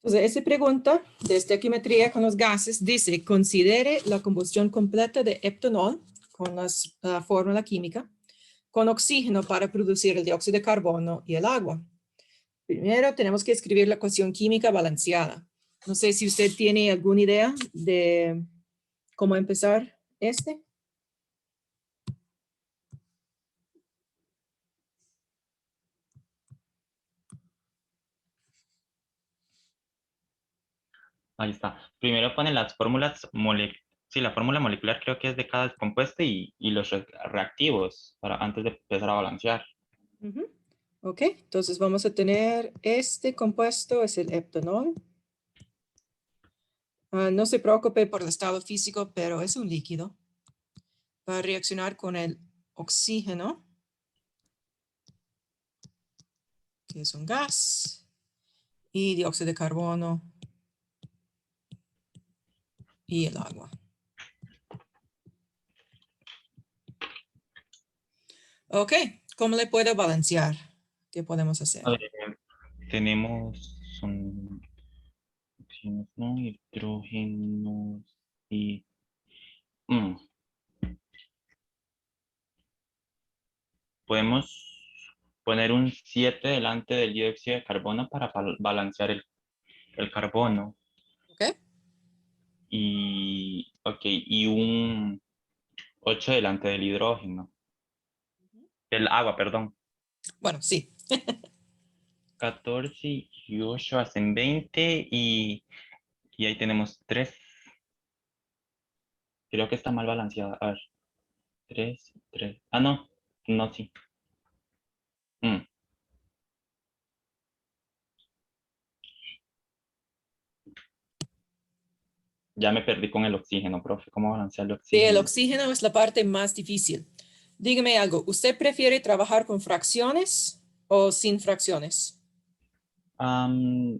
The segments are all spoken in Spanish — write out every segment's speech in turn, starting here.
Entonces, esa pregunta de estequiometría con los gases dice, considere la combustión completa de heptanol con la fórmula química con oxígeno para producir el dióxido de carbono y el agua. Primero tenemos que escribir la ecuación química balanceada. No sé si usted tiene alguna idea de cómo empezar este. Ahí está. Primero ponen las fórmulas sí, la fórmula molecular creo que es de cada compuesto y los reactivos para antes de empezar a balancear. Ok, entonces vamos a tener este compuesto, es el heptanol. No se preocupe por el estado físico, pero es un líquido. Va a reaccionar con el oxígeno, que es un gas, y dióxido de carbono y el agua. Ok, ¿cómo le puedo balancear? ¿Qué podemos hacer? Tenemos oxígenos, ¿no? Hidrógenos y... Podemos poner un 7 delante del dióxido de carbono para balancear el carbono. Ok, Y un 8 delante del hidrógeno. Del agua, perdón. bueno, sí. 14 y 8 hacen 20 y ahí tenemos 3. Creo que está mal balanceada. A ver, 3, 3. Ah, no, no, sí. Mm, Ya me perdí con el oxígeno, profe. ¿Cómo balancear el Sí, el oxígeno? oxígeno es la parte más difícil. Dígame algo, ¿usted prefiere trabajar con fracciones o sin fracciones? Am,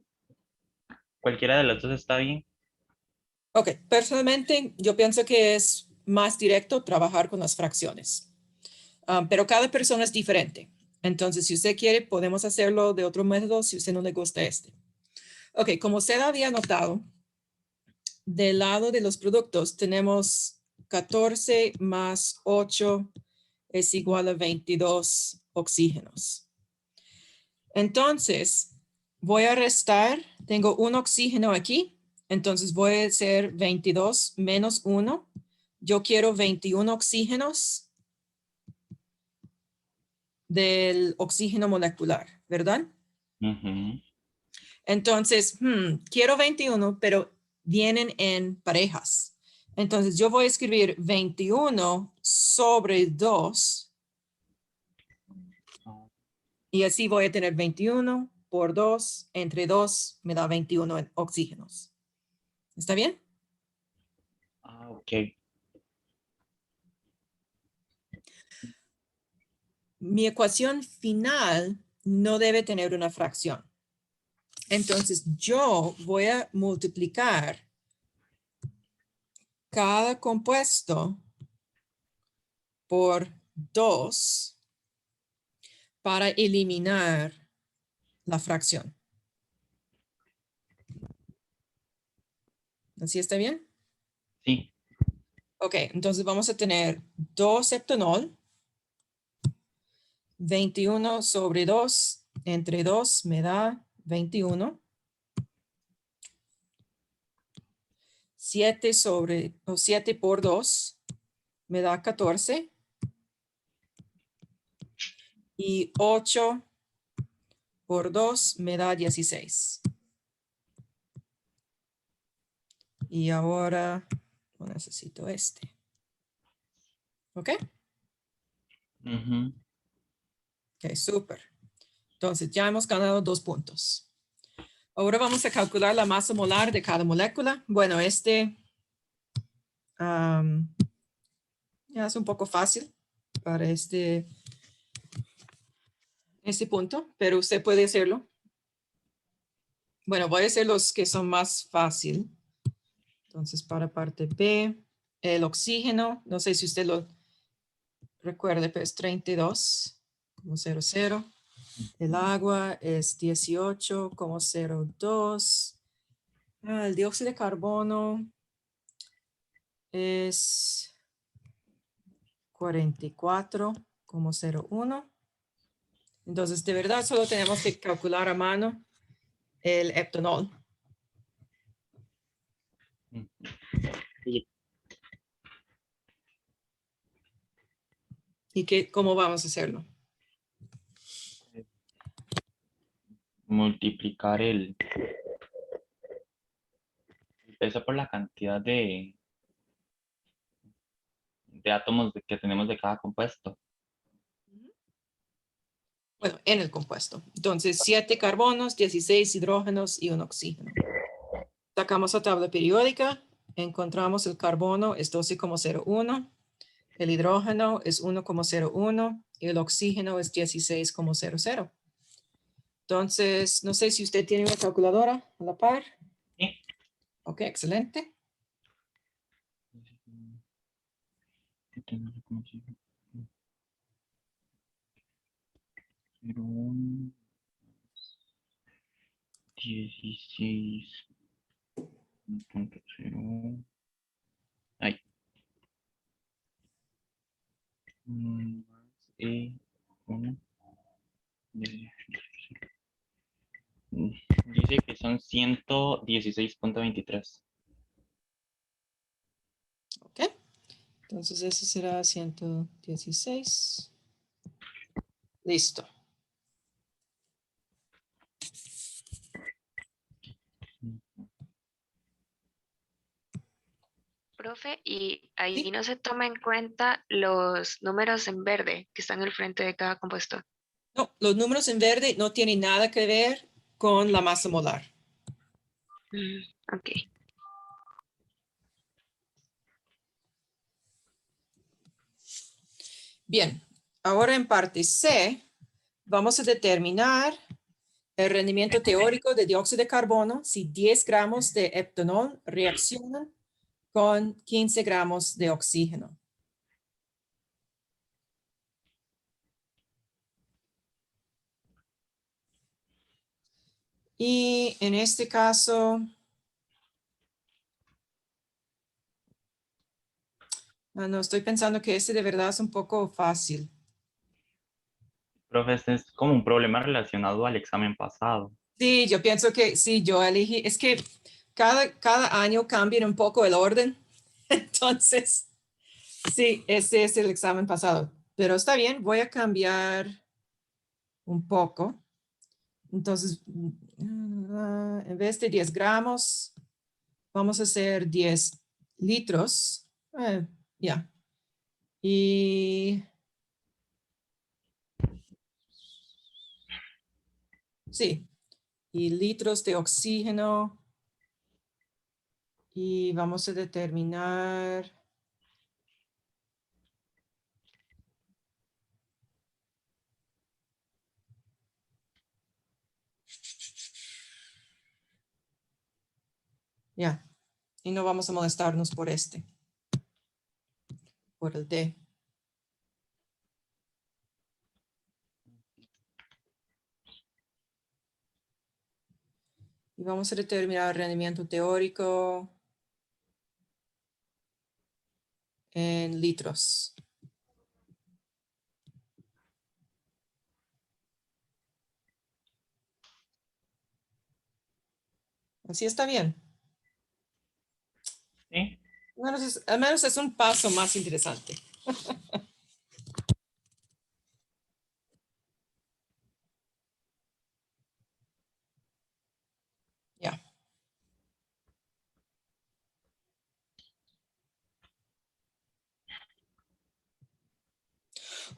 Cualquiera de las dos está bien. Ok, personalmente yo pienso que es más directo trabajar con las fracciones. Pero cada persona es diferente. Entonces, si usted quiere, podemos hacerlo de otro método si a usted no le gusta este. Ok, como usted había notado, del lado de los productos tenemos 14 más 8 es igual a 22 oxígenos. Entonces, voy a restar, tengo un oxígeno aquí, entonces voy a hacer 22 menos 1. Yo quiero 21 oxígenos del oxígeno molecular, ¿verdad? Ujú. Entonces, quiero 21, pero vienen en parejas. Entonces, yo voy a escribir 21 sobre 2 y así voy a tener 21 por 2 entre 2 me da 21 en oxígenos. ¿Está bien? Ok. Mi ecuación final no debe tener una fracción. Entonces, yo voy a multiplicar cada compuesto por 2 para eliminar la fracción. ¿Así está bien? Sí. Ok, entonces vamos a tener 2 heptanol, 21 sobre 2 entre 2 me da 21. 7 por 2 me da 14. Y 8 por 2 me da 16. Y ahora necesito este. ¿Ok? Ujú. Ok, súper. Entonces ya hemos ganado 2 puntos. Ahora vamos a calcular la masa molar de cada molécula. Bueno, ya es un poco fácil para este punto, pero usted puede hacerlo. Bueno, voy a hacer los que son más fácil. Entonces, para parte B, el oxígeno, no sé si usted lo recuerde, pero es 32,00. El agua es 18,02. El dióxido de carbono es 44,01. Entonces, de verdad, solo tenemos que calcular a mano el heptanol. Y ¿Y cómo vamos a hacerlo? multiplicar el peso por la cantidad de átomos que tenemos de cada compuesto. Bueno, en el compuesto. Entonces, 7 carbonos, 16 hidrógenos y un oxígeno. Sacamos la tabla periódica, encontramos el carbono es 12,01, el hidrógeno es 1,01 y el oxígeno es 16,00. Entonces, no sé si usted tiene una calculadora a la par. Sí. Ok, excelente. Cero, 16.0. Ay. Más uno. Dice que son 116.23. Ok. Entonces, ese será 116. Listo. Profe, y ahí Sí. no se toma en cuenta los números en verde que están al frente de cada compuesto. No, los números en verde no tienen nada que ver con la masa molar. Ok. Bien, ahora en parte C vamos a determinar el rendimiento teórico de dióxido de carbono si 10 gramos de heptanol reaccionan con 15 gramos de oxígeno. Y en este caso, no estoy pensando que este de verdad es un poco fácil. Profe, este es como un problema relacionado al examen pasado. Sí, yo pienso que sí, yo elegí, es que cada año cambian un poco el orden. Entonces, sí, ese es el examen pasado. Pero está bien, voy a cambiar un poco. Entonces, en vez de 10 gramos, vamos a hacer 10 litros. Ya. Y sí, y litros de oxígeno. Y vamos a determinar. Ya. Y no vamos a molestarnos por por el D. Y vamos a determinar el rendimiento teórico en litros. Así está bien. ¿Sí? Al menos es un paso más interesante. Ya.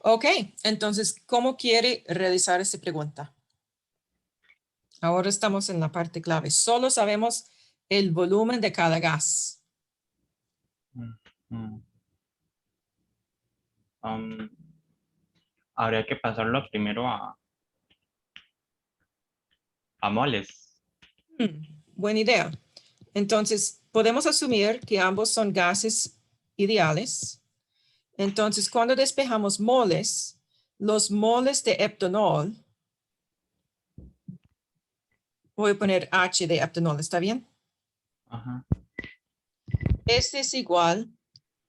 Ok, entonces, ¿cómo quiere realizar esta pregunta? Ahora estamos en la parte clave. Solo sabemos el volumen de cada gas. Mm. Habría que pasarlo primero a moles. Buena idea. Entonces, podemos asumir que ambos son gases ideales. Entonces, cuando despejamos moles, los moles de heptanol, voy a poner H de heptanol, ¿está bien? Ajá. Este es igual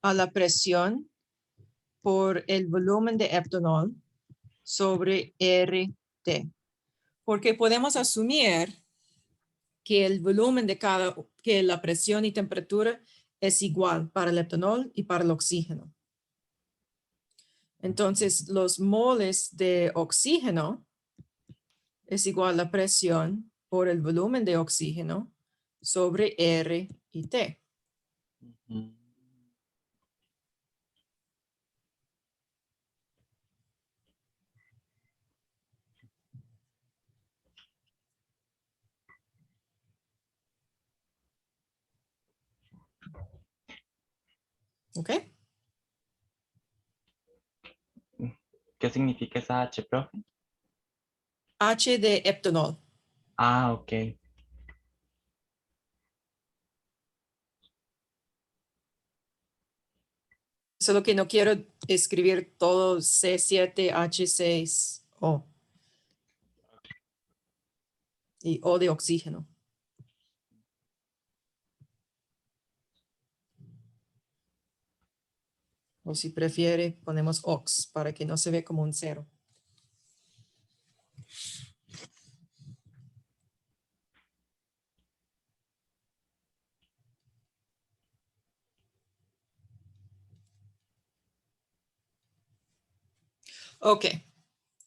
a la presión por el volumen de etanol sobre RT. Porque podemos asumir que el volumen de que la presión y temperatura es igual para el etanol y para el oxígeno. Entonces, los moles de oxígeno es igual a la presión por el volumen de oxígeno sobre R y T. Ujú. ¿Ok? ¿Qué significa esa H, profe? H de etanol. Ah, ok. Solo que no quiero escribir todo C7H6O y O de oxígeno. O si prefiere, ponemos ox para que no se vea como un cero. Ok,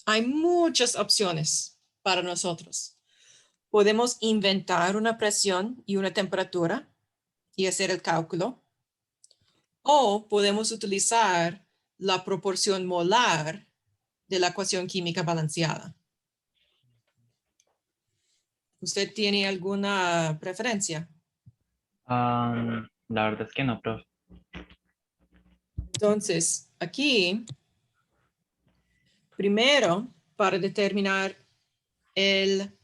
hay muchas opciones para nosotros. Podemos inventar una presión y una temperatura y hacer el cálculo. O podemos utilizar la proporción molar de la ecuación química balanceada. ¿Usted tiene alguna preferencia? La verdad es que no, profe. Entonces, aquí, primero, para determinar el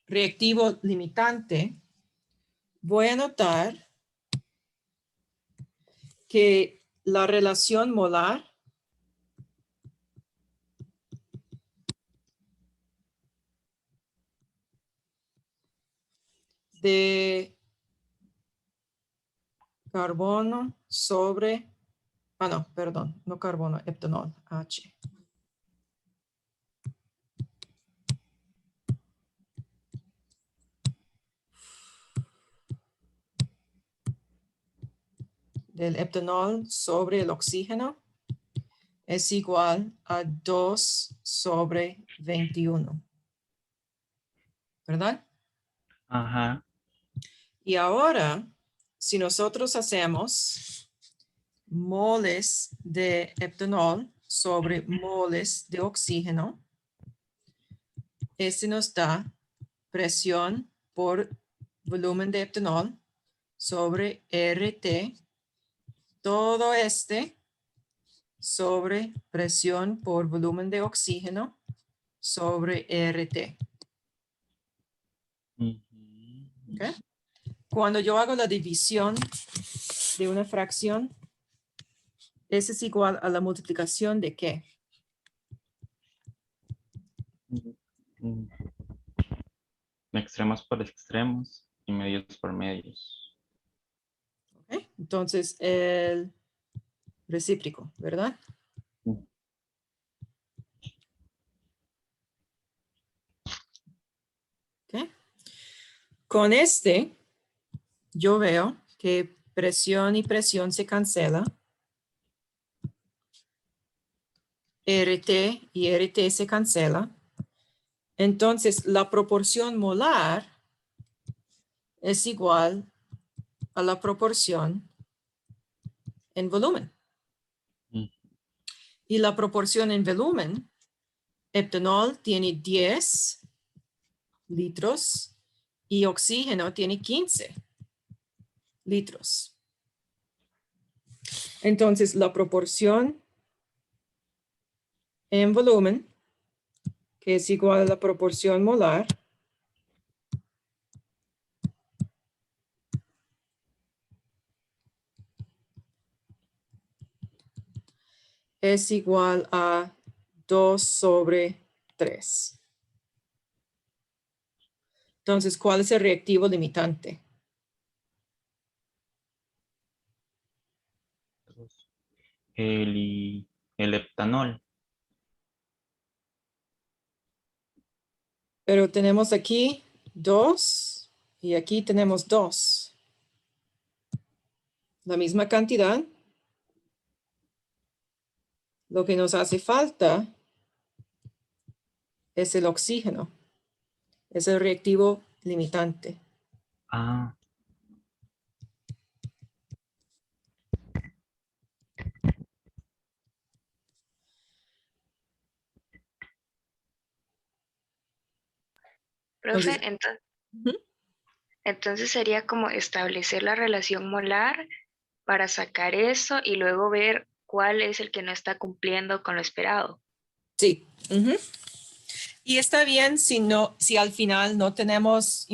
reactivo limitante, voy a anotar que la relación molar de carbono sobre, no, perdón, no carbono, etanol, H. Del etanol sobre el oxígeno es igual a 2 sobre 21. ¿Verdad? Ajá. Y ahora, si nosotros hacemos moles de etanol sobre moles de oxígeno, este nos da presión por volumen de etanol sobre RT, todo este sobre presión por volumen de oxígeno sobre RT. Ujú. ¿Okay? Cuando yo hago la división de una fracción, ese es igual a la multiplicación de ¿qué? Mm, Extremos por extremos y medios por medios. ¿Okay? Entonces, el recíproco, ¿verdad? Mm. ¿Okay? Con este, yo veo que presión y presión se cancela. RT y RT se cancela. Entonces, la proporción molar es igual a la proporción en volumen. Mm. Y la proporción en volumen, etanol tiene 10 litros y oxígeno tiene 15 litros. Entonces, la proporción en volumen, que es igual a la proporción molar, es igual a 2 sobre 3. Entonces, ¿cuál es el reactivo limitante? el heptanol. Pero tenemos aquí 2 y aquí tenemos 2. La misma cantidad. Lo que nos hace falta es el oxígeno. Es el reactivo limitante. Ah, Profe, Entonces, entonces sería como establecer la relación molar para sacar eso y luego ver cuál es el que no está cumpliendo con lo esperado. sí. Y está bien si al final no tenemos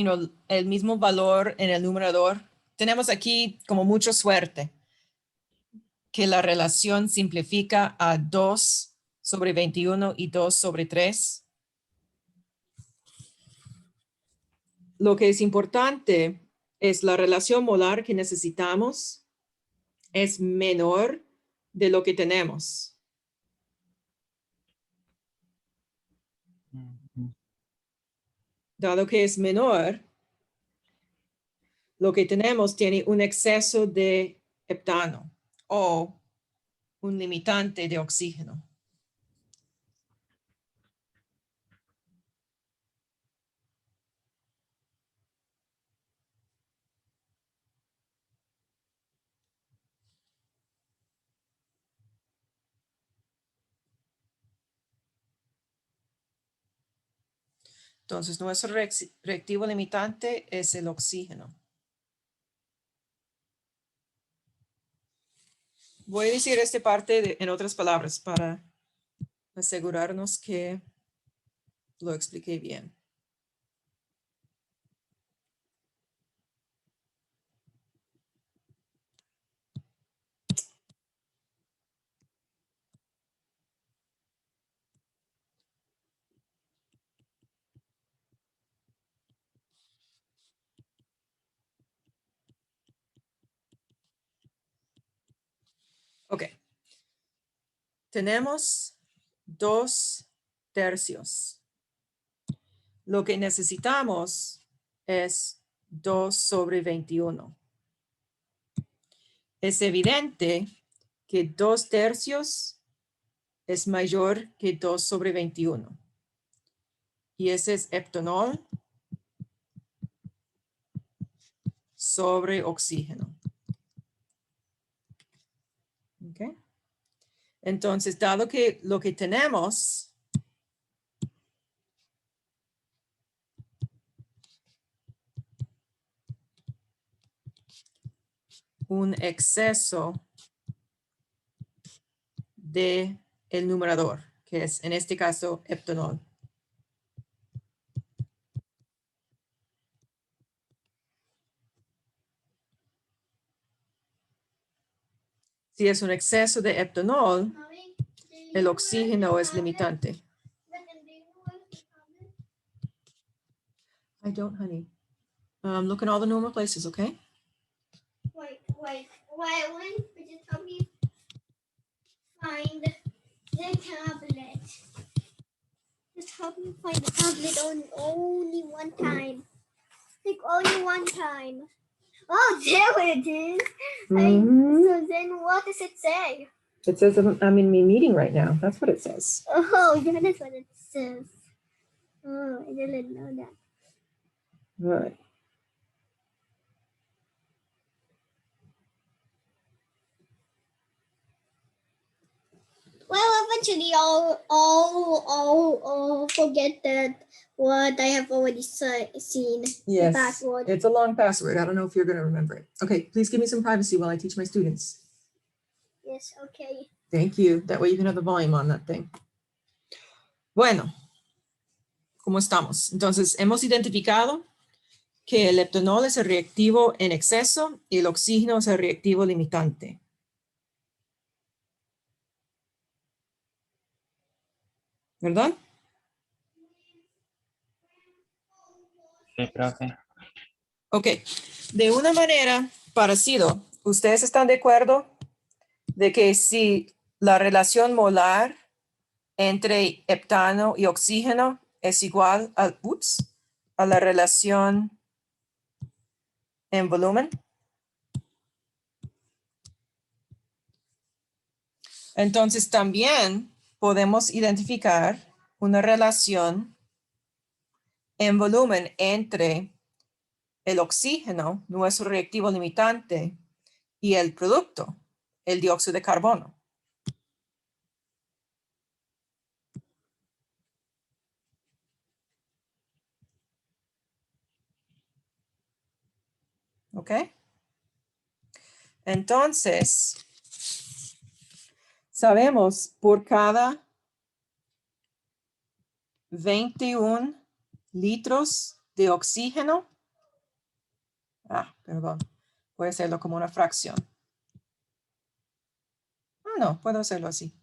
el mismo valor en el numerador. Tenemos aquí como mucha suerte que la relación simplifica a 2 sobre 21 y 2 sobre 3. Lo que es importante es la relación molar que necesitamos es menor de lo que tenemos. ujú. Dado que es menor, lo que tenemos tiene un exceso de heptano o un limitante de oxígeno. Entonces, nuestro reactivo limitante es el oxígeno. Voy a decir esta parte en otras palabras para asegurarnos que lo expliqué bien. Ok. Tenemos 2/3. Lo que necesitamos es 2 sobre 21. Es evidente que 2/3 es mayor que 2 sobre 21. Y ese es heptanol sobre oxígeno. ¿Ok? Entonces, dado que lo que tenemos un exceso de el numerador, que es en este caso heptanol. Si es un exceso de heptanol, el oxígeno es limitante. I don't, honey. Look in all the normal places, okay? Wait, just help me find the tablet. Just help me find the tablet only one time. Like only one time. Oh, there it is. So then what does it say? It says I'm in my meeting right now. That's what it says. Oh, yeah, that's what it says. Oh, I didn't know that. All right. Well, eventually I'll forget that what I have already seen. The Yes, password. it's a long password. I don't know if you're going to remember it. Okay, please give me some privacy while I teach my students. Yes, okay. Thank you. That way you can have the volume on that thing. Bueno, ¿cómo estamos? Entonces, hemos identificado que el heptanol es el reactivo en exceso y el oxígeno es el reactivo limitante. ¿Verdad? Sí, profe. Ok. De una manera parecida, ¿ustedes están de acuerdo de que si la relación molar entre heptano y oxígeno es igual a la relación en volumen. Entonces también podemos identificar una relación en volumen entre el oxígeno, nuestro reactivo limitante, y el producto, el dióxido de carbono. ¿Ok? Entonces, sabemos por cada 21 litros de oxígeno. Perdón. Voy a hacerlo como una fracción. No, puedo hacerlo así.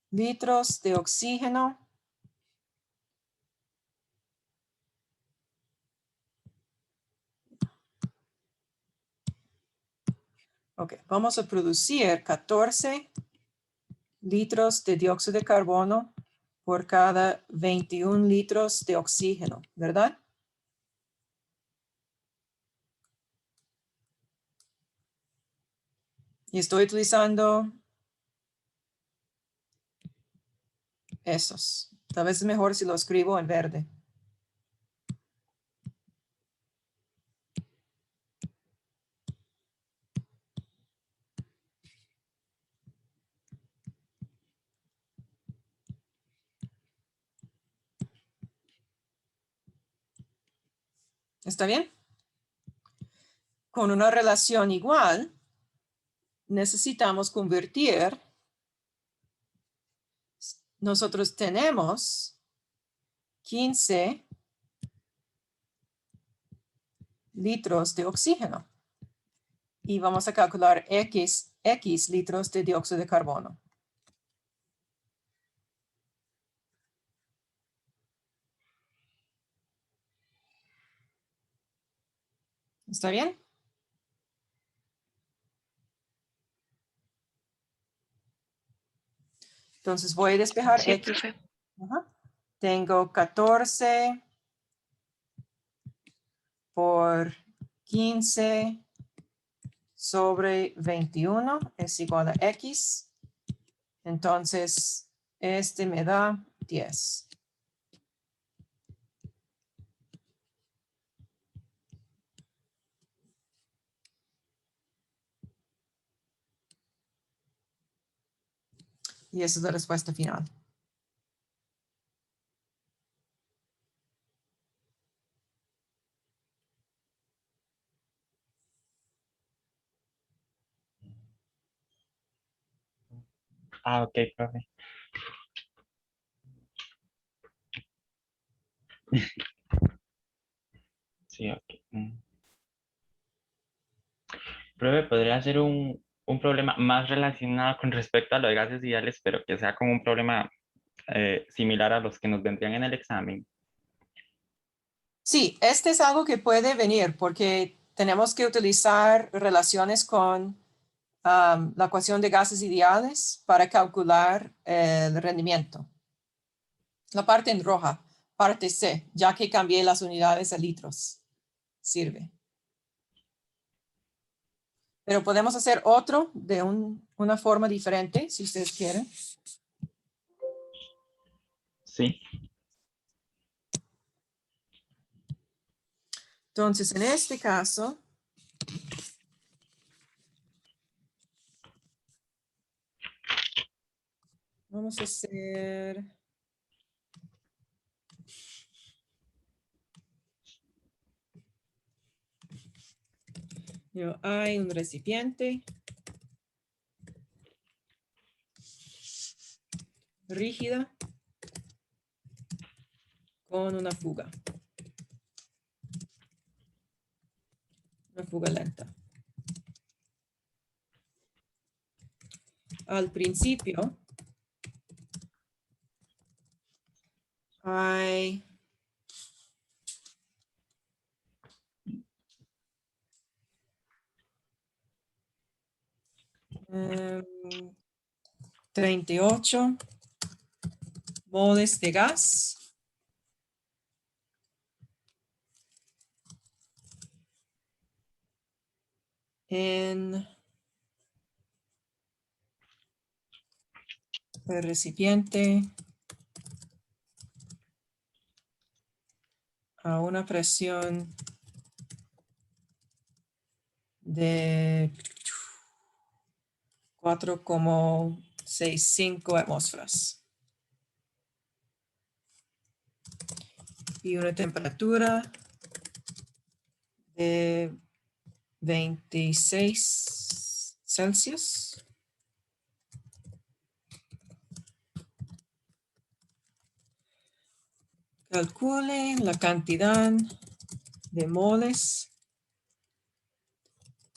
Litros de oxígeno. Ok, vamos a producir 14 litros de dióxido de carbono por cada 21 litros de oxígeno, ¿verdad? Y estoy utilizando esos. Tal vez es mejor si lo escribo en verde. ¿Está bien? Con una relación igual, necesitamos convertir. Nosotros tenemos 15 litros de oxígeno. Y vamos a calcular X litros de dióxido de carbono. ¿Está bien? Entonces voy a despejar Sí, X. profe. Ajá. Tengo 14 por 15 sobre 21 es igual a X. Entonces, este me da 10. Y esa es la respuesta final. Ok, profe. Sí, ok. Profe, podría ser un problema más relacionado con respecto a los gases ideales, pero que sea como un problema similar a los que nos vendrían en el examen. Sí, este es algo que puede venir porque tenemos que utilizar relaciones con la ecuación de gases ideales para calcular el rendimiento. La parte en roja, parte C, ya que cambié las unidades a litros, sirve. Pero podemos hacer otro de una forma diferente, si ustedes quieren. Sí. Entonces, en este caso, vamos a hacer... Hay un recipiente rígida con una fuga lenta. Al principio hay 38 moles de gas. En el recipiente a una presión de 4,65 atmósferas y una temperatura de 26 Celsius. Calcule la cantidad de moles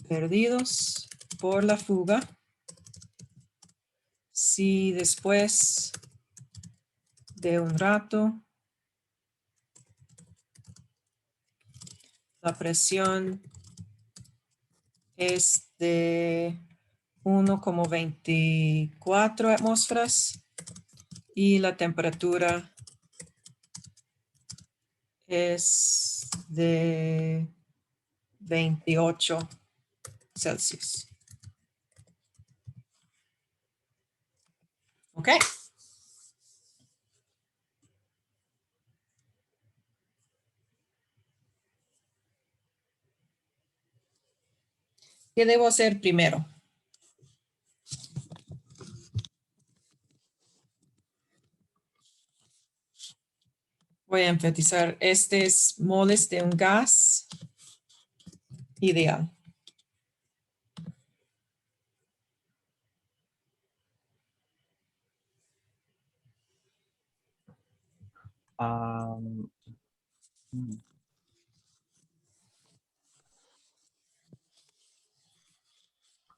perdidos por la fuga si después de un rato la presión es de 1,24 atmósferas y la temperatura es de 28 Celsius. Ok. ¿Qué debo hacer primero? Voy a enfatizar, este es moles de un gas ideal. Mm.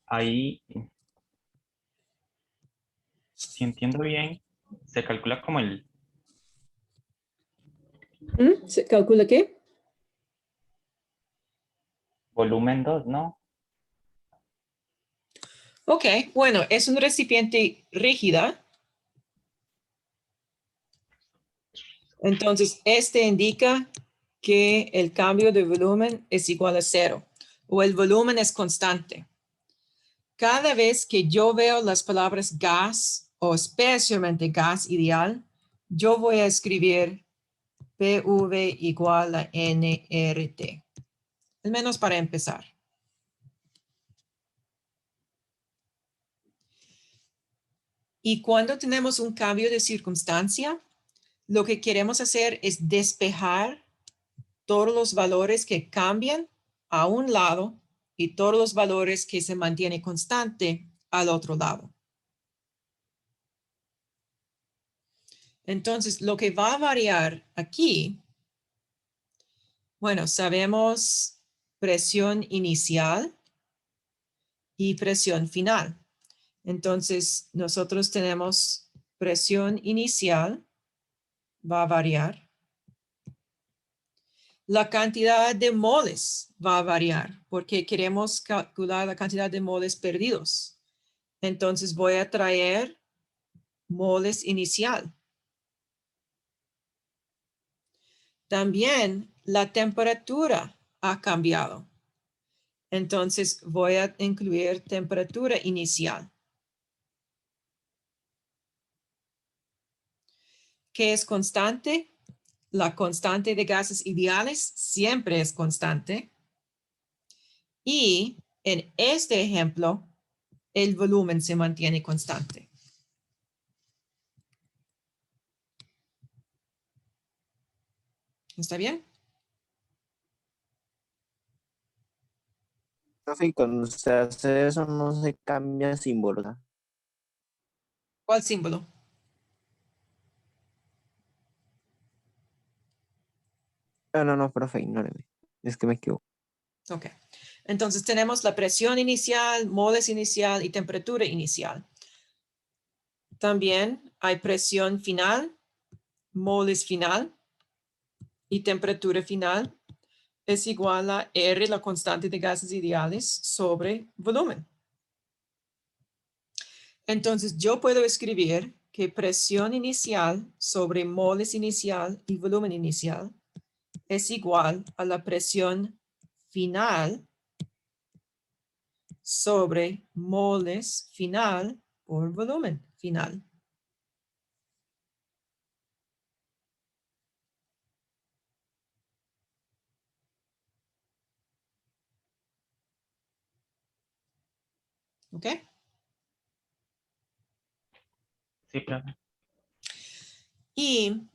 Ahí, si entiendo bien, se calcula como el ¿Se calcula qué? volumen 2, ¿no? Ok, bueno, es un recipiente rígida. Entonces, este indica que el cambio de volumen es igual a 0 o el volumen es constante. Cada vez que yo veo las palabras gas o especialmente gas ideal, yo voy a escribir PV igual a nRT, al menos para empezar. Y cuando tenemos un cambio de circunstancia, lo que queremos hacer es despejar todos los valores que cambian a un lado y todos los valores que se mantienen constante al otro lado. Entonces, lo que va a variar aquí, bueno, sabemos presión inicial y presión final. Entonces, nosotros tenemos presión inicial, va a variar. La cantidad de moles va a variar porque queremos calcular la cantidad de moles perdidos. Entonces voy a traer moles inicial. También la temperatura ha cambiado. Entonces voy a incluir temperatura inicial. ¿Qué es constante? La constante de gases ideales siempre es constante. Y en este ejemplo, el volumen se mantiene constante. ¿Está bien? Profe, y cuando se hace eso no se cambia símbolo, ¿verdad? ¿Cuál símbolo? No, profe, ignóreme. Es que me equivoco. Ok. Entonces tenemos la presión inicial, moles inicial y temperatura inicial. También hay presión final, moles final y temperatura final es igual a R, la constante de gases ideales, sobre volumen. Entonces, yo puedo escribir que presión inicial sobre moles inicial y volumen inicial es igual a la presión final sobre moles final por volumen final. ¿Ok? Sí, profe. Y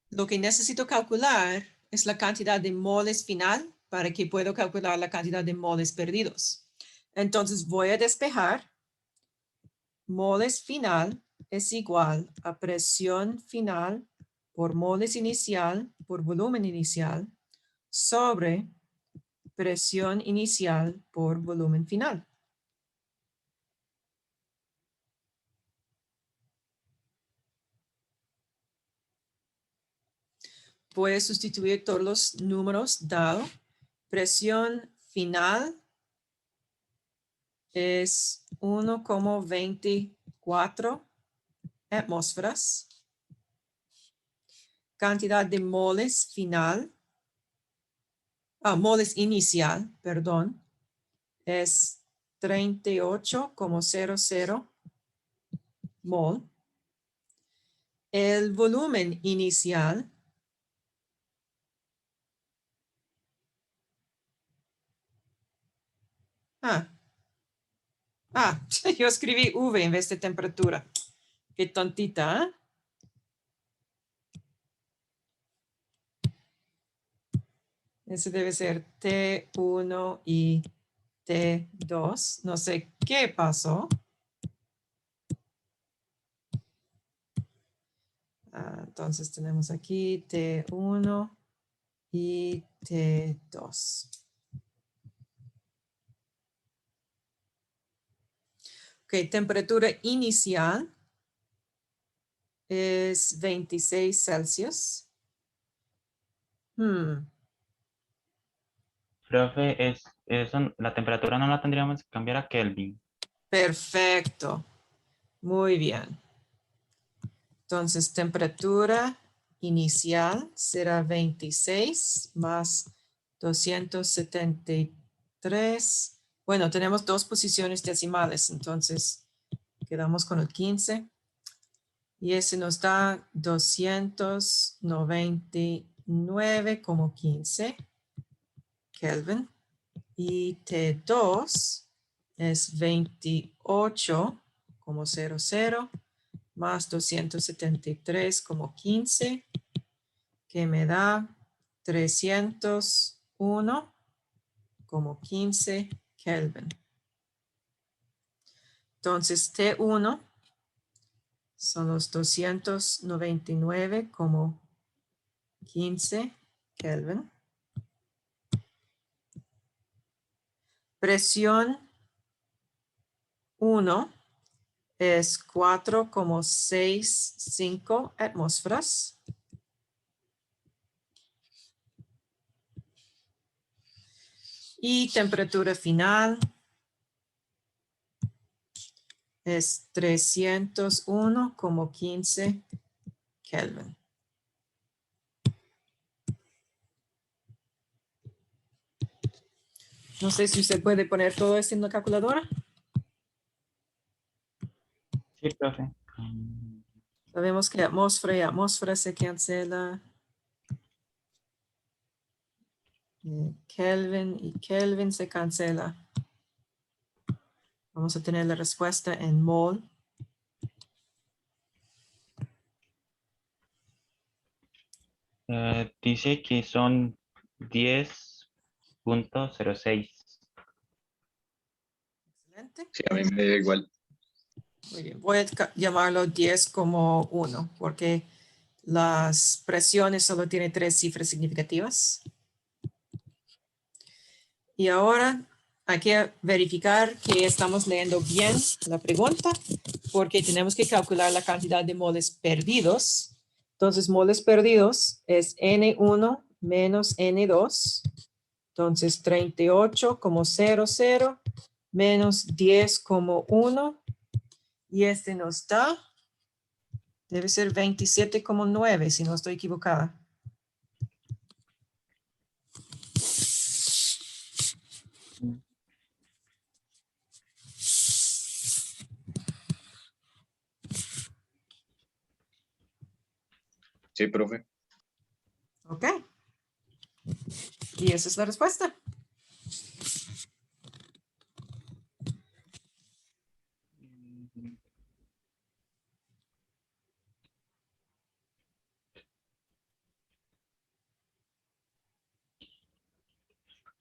lo que necesito calcular es la cantidad de moles final para que pueda calcular la cantidad de moles perdidos. Entonces voy a despejar. Moles final es igual a presión final por moles inicial por volumen inicial sobre presión inicial por volumen final. Voy a sustituir todos los números dado. Presión final es 1,24 atmósferas. Cantidad de moles final, moles inicial, perdón, es 38,00 mol. El volumen inicial yo escribí V en vez de temperatura. Qué tontita, ¿eh? Ese debe ser T1 y T2. No sé qué pasó. Entonces tenemos aquí T1 y T2. Ok, temperatura inicial es 26 Celsius. Profe, eso, la temperatura no la tendríamos que cambiar a Kelvin. Perfecto. Muy bien. Entonces, temperatura inicial será 26 más 273. Bueno, tenemos dos posiciones decimales, entonces quedamos con el 15. Y ese nos da 299,15 Kelvin. Y T2 es 28,00 más 273,15, que me da 301,15 Kelvin. Entonces, T1 son los 299,15 Kelvin. Presión 1 es 4,65 atmósferas. Y temperatura final es 301,15 Kelvin. No sé si usted puede poner todo esto en la calculadora. Sí, profe. Sabemos que atmósfera y atmósfera se cancela. Kelvin y Kelvin se cancela. Vamos a tener la respuesta en mol. Dice que son 10,06. Excelente. Sí, a mí me dio igual. Muy bien. Voy a llamarlo 10,1 porque las presiones solo tienen 3 cifras significativas. Y ahora hay que verificar que estamos leyendo bien la pregunta porque tenemos que calcular la cantidad de moles perdidos. Entonces, moles perdidos es N1 menos N2. Entonces, 38,00 menos 10,1 Y este nos da, debe ser 27,9 si no estoy equivocada. Sí, profe. Ok. Y esa es la respuesta.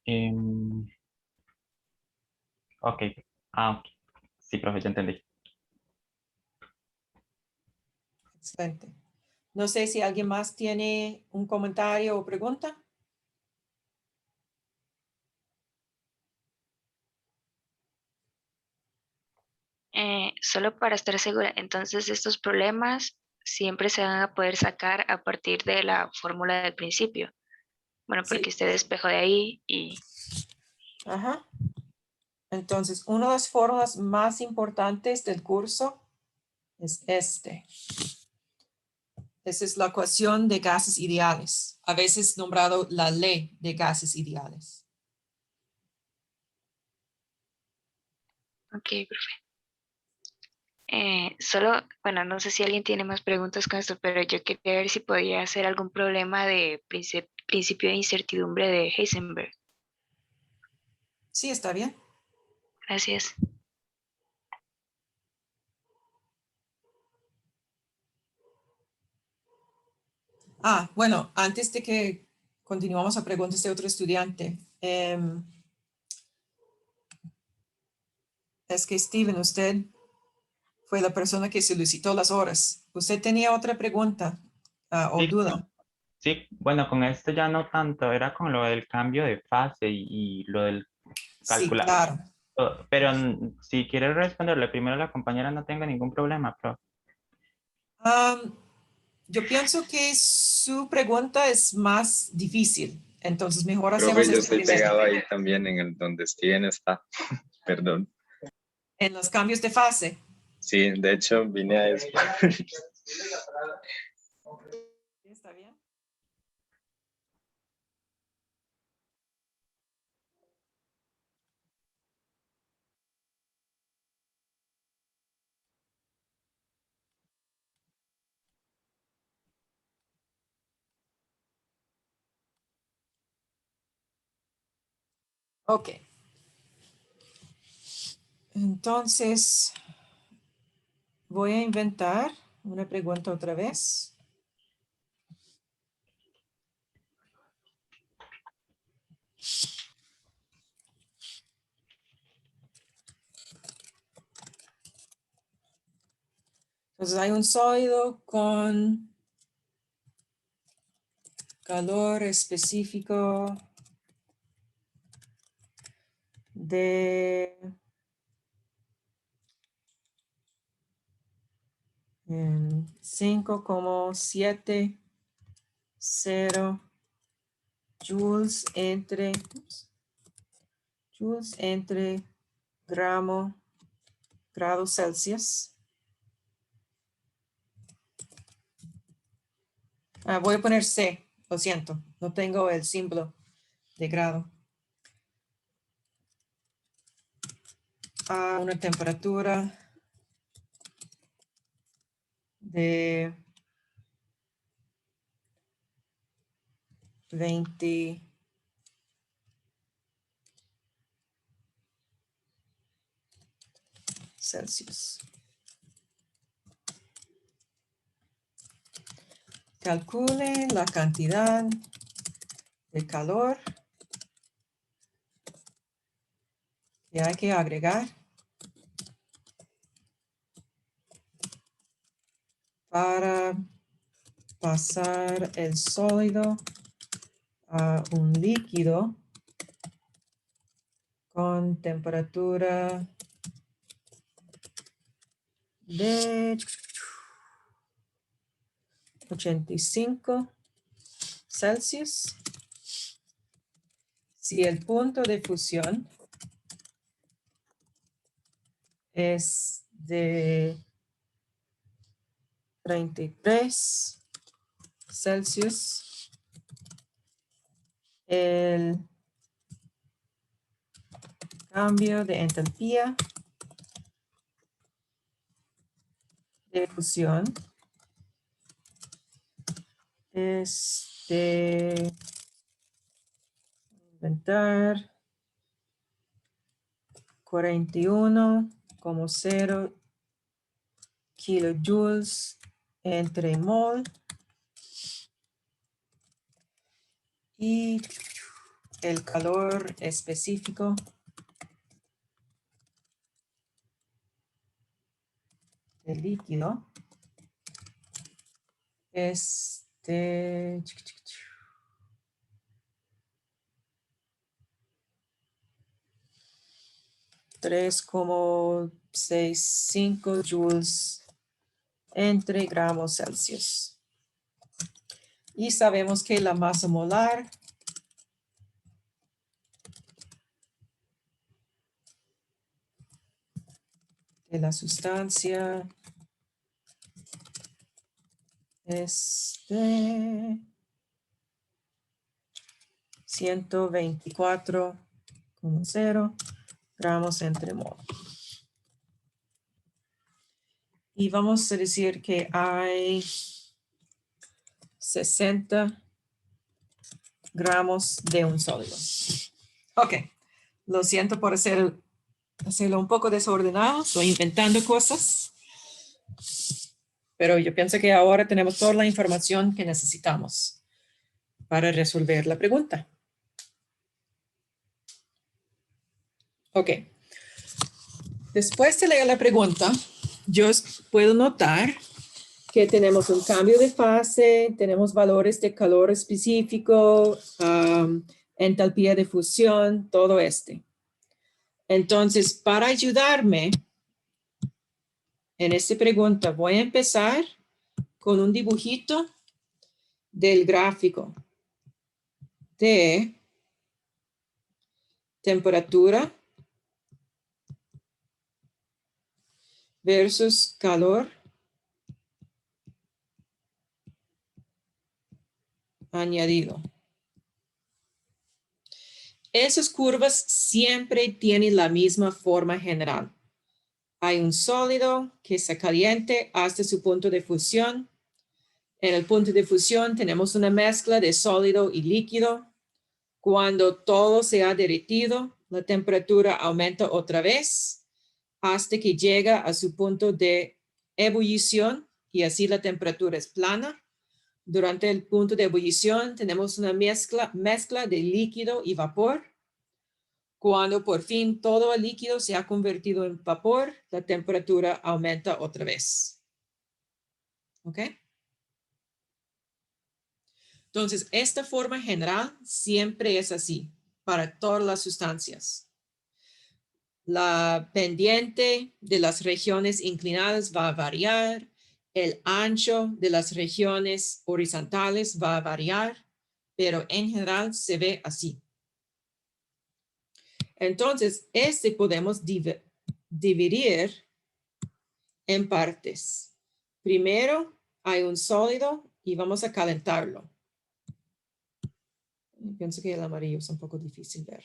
Em, ok. Ok. Sí, profe, ya entendí. Excelente. No sé si alguien más tiene un comentario o pregunta. Solo para estar segura, entonces estos problemas siempre se van a poder sacar a partir de la fórmula del principio. Bueno, Sí. porque usted despejó de ahí y Ajá. Entonces, una de las fórmulas más importantes del curso es este. Esa es la ecuación de gases ideales, a veces nombrado la ley de gases ideales. ok, profe. Solo, bueno, no sé si alguien tiene más preguntas con esto, pero yo quería ver si podía hacer algún problema de principio de incertidumbre de Heisenberg. Sí, está bien. Gracias. Bueno, antes de que continuamos a preguntas de otro estudiante, es que Steven, usted fue la persona que solicitó las horas. ¿Usted tenía otra pregunta o Sí, duda? sí, bueno, con esto ya no tanto, era con lo del cambio de fase y lo del Sí, calcular. claro. Pero si quieres responderle primero a la compañera, no tengo ningún problema, pero Yo pienso que su pregunta es más difícil, entonces mejor Profe, hacemos yo esto estoy primero. pegado ahí también en el donde Steven está. Perdón. En los cambios de fase. Sí, de hecho vine a eso. ¿Está bien? Ok. Entonces, voy a inventar una pregunta otra vez. Entonces, hay un sólido con calor específico de 5,70 joules entre grados Celsius. Voy a poner C, lo siento, no tengo el símbolo de grado. A una temperatura de 20 Celsius. Calcule la cantidad de calor que hay que agregar para pasar el sólido a un líquido con temperatura de 85 Celsius. Si el punto de fusión es de 33 Celsius. El cambio de entalpía de fusión es de inventar 41,0 kilojoules entre mol y el calor específico del líquido es de 3,65 joules entre gramos Celsius. Y sabemos que la masa molar de la sustancia es de 124,0 gramos entre mol. Y vamos a decir que hay 60 gramos de un sólido. Ok, lo siento por hacerlo un poco desordenado, estoy inventando cosas, pero yo pienso que ahora tenemos toda la información que necesitamos para resolver la pregunta. Ok, después de leer la pregunta, yo puedo notar que tenemos un cambio de fase, tenemos valores de calor específico, entalpía de fusión, todo este. Entonces, para ayudarme en esta pregunta, voy a empezar con un dibujito del gráfico de temperatura versus calor añadido. Esas curvas siempre tienen la misma forma general. Hay un sólido que se caliente hasta su punto de fusión. En el punto de fusión tenemos una mezcla de sólido y líquido. Cuando todo se ha derretido, la temperatura aumenta otra vez hasta que llega a su punto de ebullición y así la temperatura es plana. Durante el punto de ebullición tenemos una mezcla de líquido y vapor. Cuando por fin todo el líquido se ha convertido en vapor, la temperatura aumenta otra vez. ¿Ok? Entonces, esta forma general siempre es así para todas las sustancias. La pendiente de las regiones inclinadas va a variar. El ancho de las regiones horizontales va a variar, pero en general se ve así. Entonces, podemos dividir en partes. Primero, hay un sólido y vamos a calentarlo. Pienso que el amarillo es un poco difícil ver.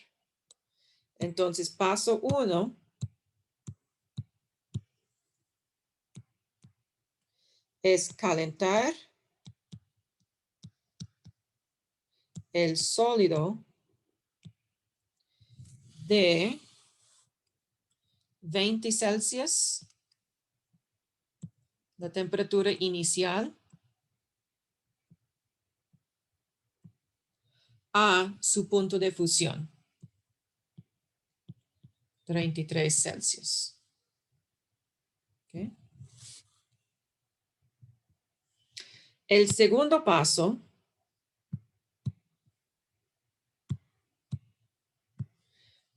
Entonces, paso 1. Es calentar el sólido de 20 Celsius, la temperatura inicial, a su punto de fusión, 33 Celsius. ¿Okay? El segundo paso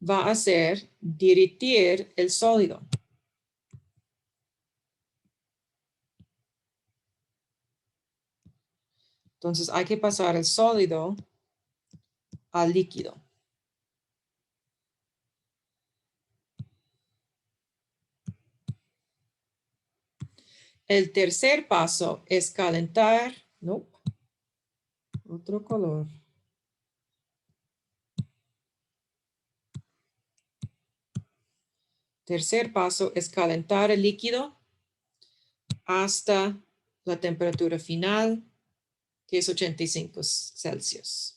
va a ser derretir el sólido. Entonces hay que pasar el sólido al líquido. El tercer paso es calentar. No, otro color. Tercer paso es calentar el líquido hasta la temperatura final, que es 85 Celsius.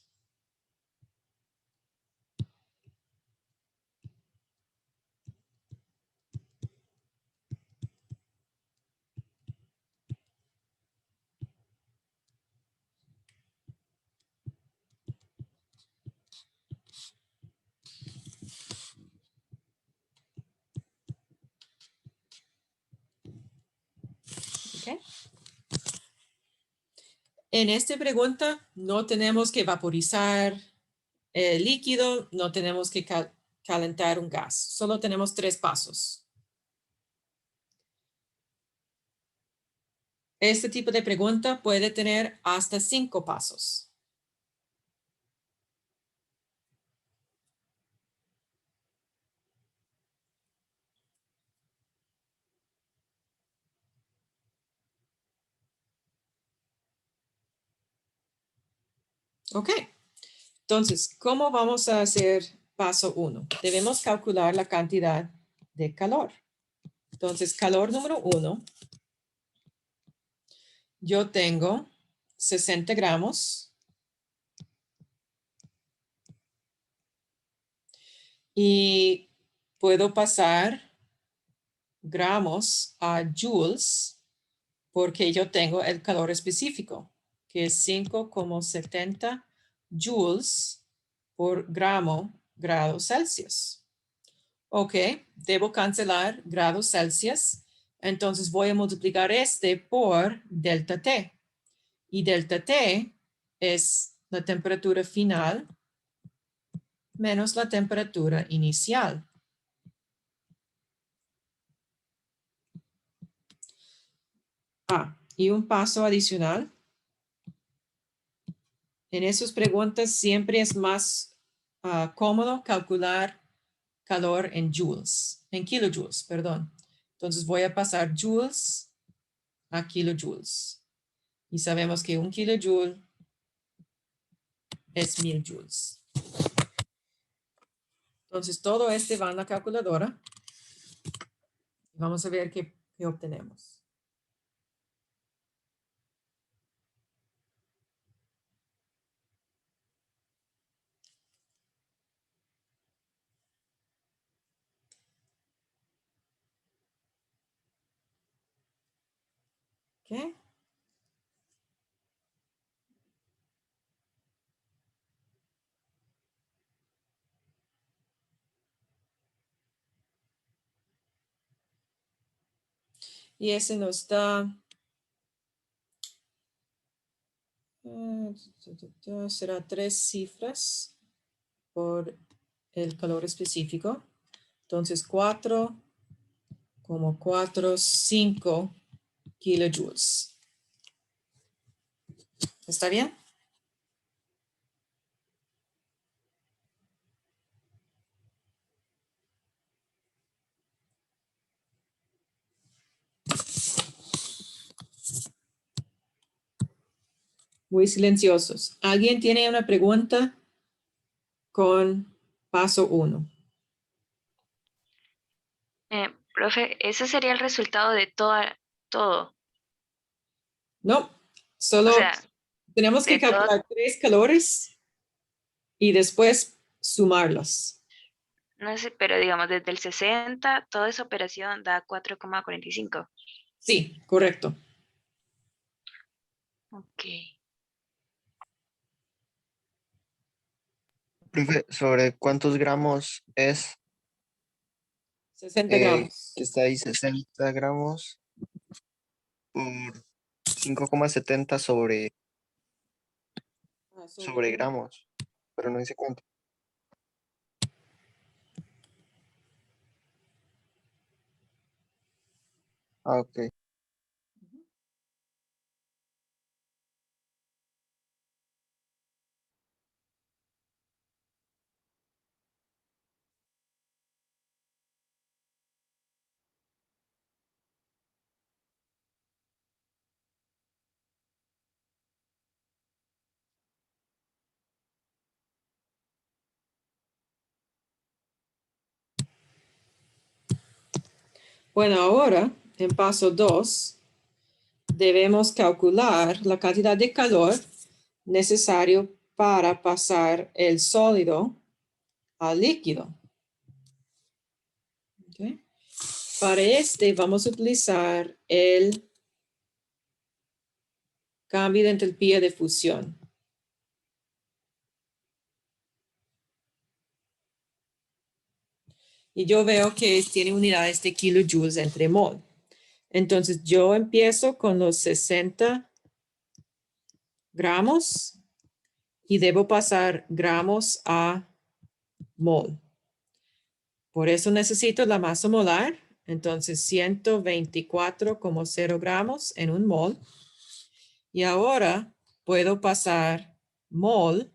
¿Ok? En esta pregunta no tenemos que vaporizar el líquido, no tenemos que calentar un gas, solo tenemos 3 pasos. Este tipo de pregunta puede tener hasta 5 pasos. Ok, entonces, ¿cómo vamos a hacer paso 1? Debemos calcular la cantidad de calor. Entonces, calor número 1, yo tengo 60 gramos y puedo pasar gramos a joules porque yo tengo el calor específico, que es 5,70 joules por grado Celsius. Ok, debo cancelar grados Celsius, entonces voy a multiplicar este por delta T. Y delta T es la temperatura final menos la temperatura inicial. Y un paso adicional. En esas preguntas siempre es más cómodo calcular calor en joules, en kilojoules, perdón. Entonces voy a pasar joules a kilojoules. Y sabemos que un kilojoule es 1000 joules. Entonces todo este va en la calculadora. Vamos a ver qué obtenemos. ¿Ok? Y ese nos da, será 3 cifras por el calor específico. Entonces 4,45 kilojoules. ¿Está bien? Muy silenciosos. ¿Alguien tiene una pregunta con paso 1? Profe, ese sería el resultado de todo. No, O solo sea, tenemos que de todo, calcular 3 calores y después sumarlos. no sé, pero digamos, desde el 60, toda esa operación da 4,45. Sí, correcto. Ok. Profe, ¿sobre cuántos gramos es 60 gramos. que está ahí? 60 gramos por 5,70 sobre gramos, pero no dice cuánto. Ah, ok. Bueno, ahora en paso 2 debemos calcular la cantidad de calor necesario para pasar el sólido al líquido. ¿Ok? Para este vamos a utilizar el cambio de entalpía de fusión. Y yo veo que tiene unidades de kilojoules entre mol. Entonces yo empiezo con los 60 gramos y debo pasar gramos a mol. Por eso necesito la masa molar. Entonces 124,0 gramos en un mol. Y ahora puedo pasar mol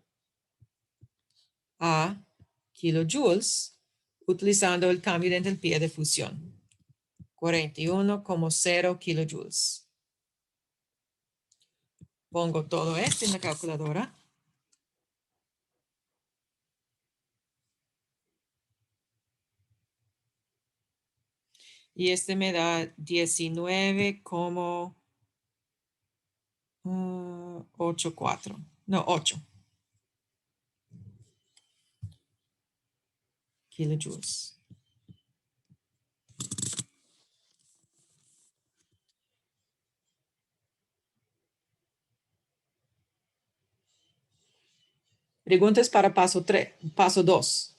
a kilojoules utilizando el cambio de entalpía de fusión. 41,0 kilojoules. Pongo todo esto en la calculadora. Y este me da 19,84. No, 8 kilojoules. Preguntas para paso 3, paso 2.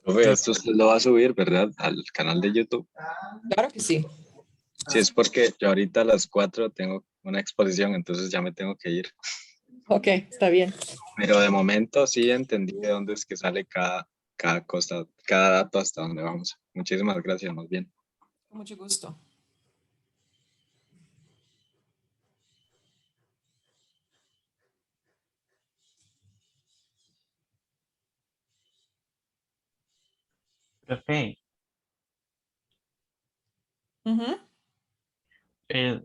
Profe, esto usted lo va a subir, ¿verdad? Al canal de YouTube. Claro que sí. Sí, es porque yo ahorita a las 4 tengo una exposición, entonces ya me tengo que ir. Ok, está bien. Pero de momento sí entendí de dónde es que sale cada cosa, cada dato hasta dónde vamos. Muchísimas gracias, más bien. Con mucho gusto. Profe, Ujú. eh,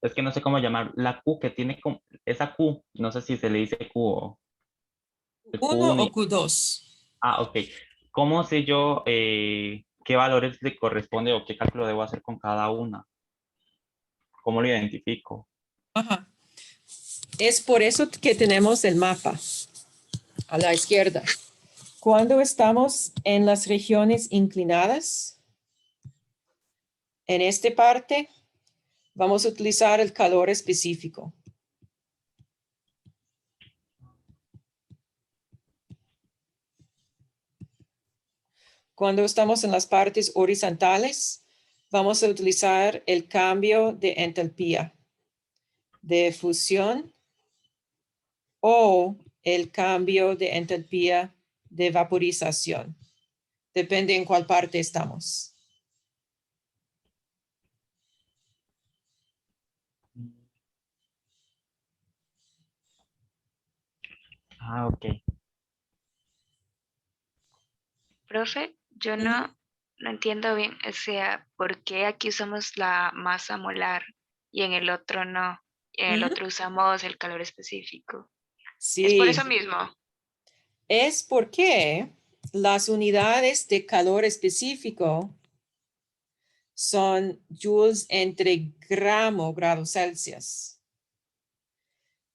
es que no sé cómo llamar. La Q que tiene esa Q, no sé si se le dice Q o el ¿Q1 Q1. o Q2? Ah, ok. ¿Cómo sé yo qué valores le corresponde o qué cálculo debo hacer con cada una? ¿Cómo lo identifico? Ajá. Es por eso que tenemos el mapa a la izquierda. Cuando estamos en las regiones inclinadas, en esta parte, vamos a utilizar el calor específico. Cuando estamos en las partes horizontales, vamos a utilizar el cambio de entalpía de fusión o el cambio de entalpía de vaporización. Depende en cuál parte estamos. Ah, ok. Profe, yo Ujú. no entiendo bien, o sea, ¿por qué aquí usamos la masa molar y en el otro no? En el Ujú. otro usamos el calor específico. ¿Es por eso Sí, mismo? es porque las unidades de calor específico son joules entre grados Celsius,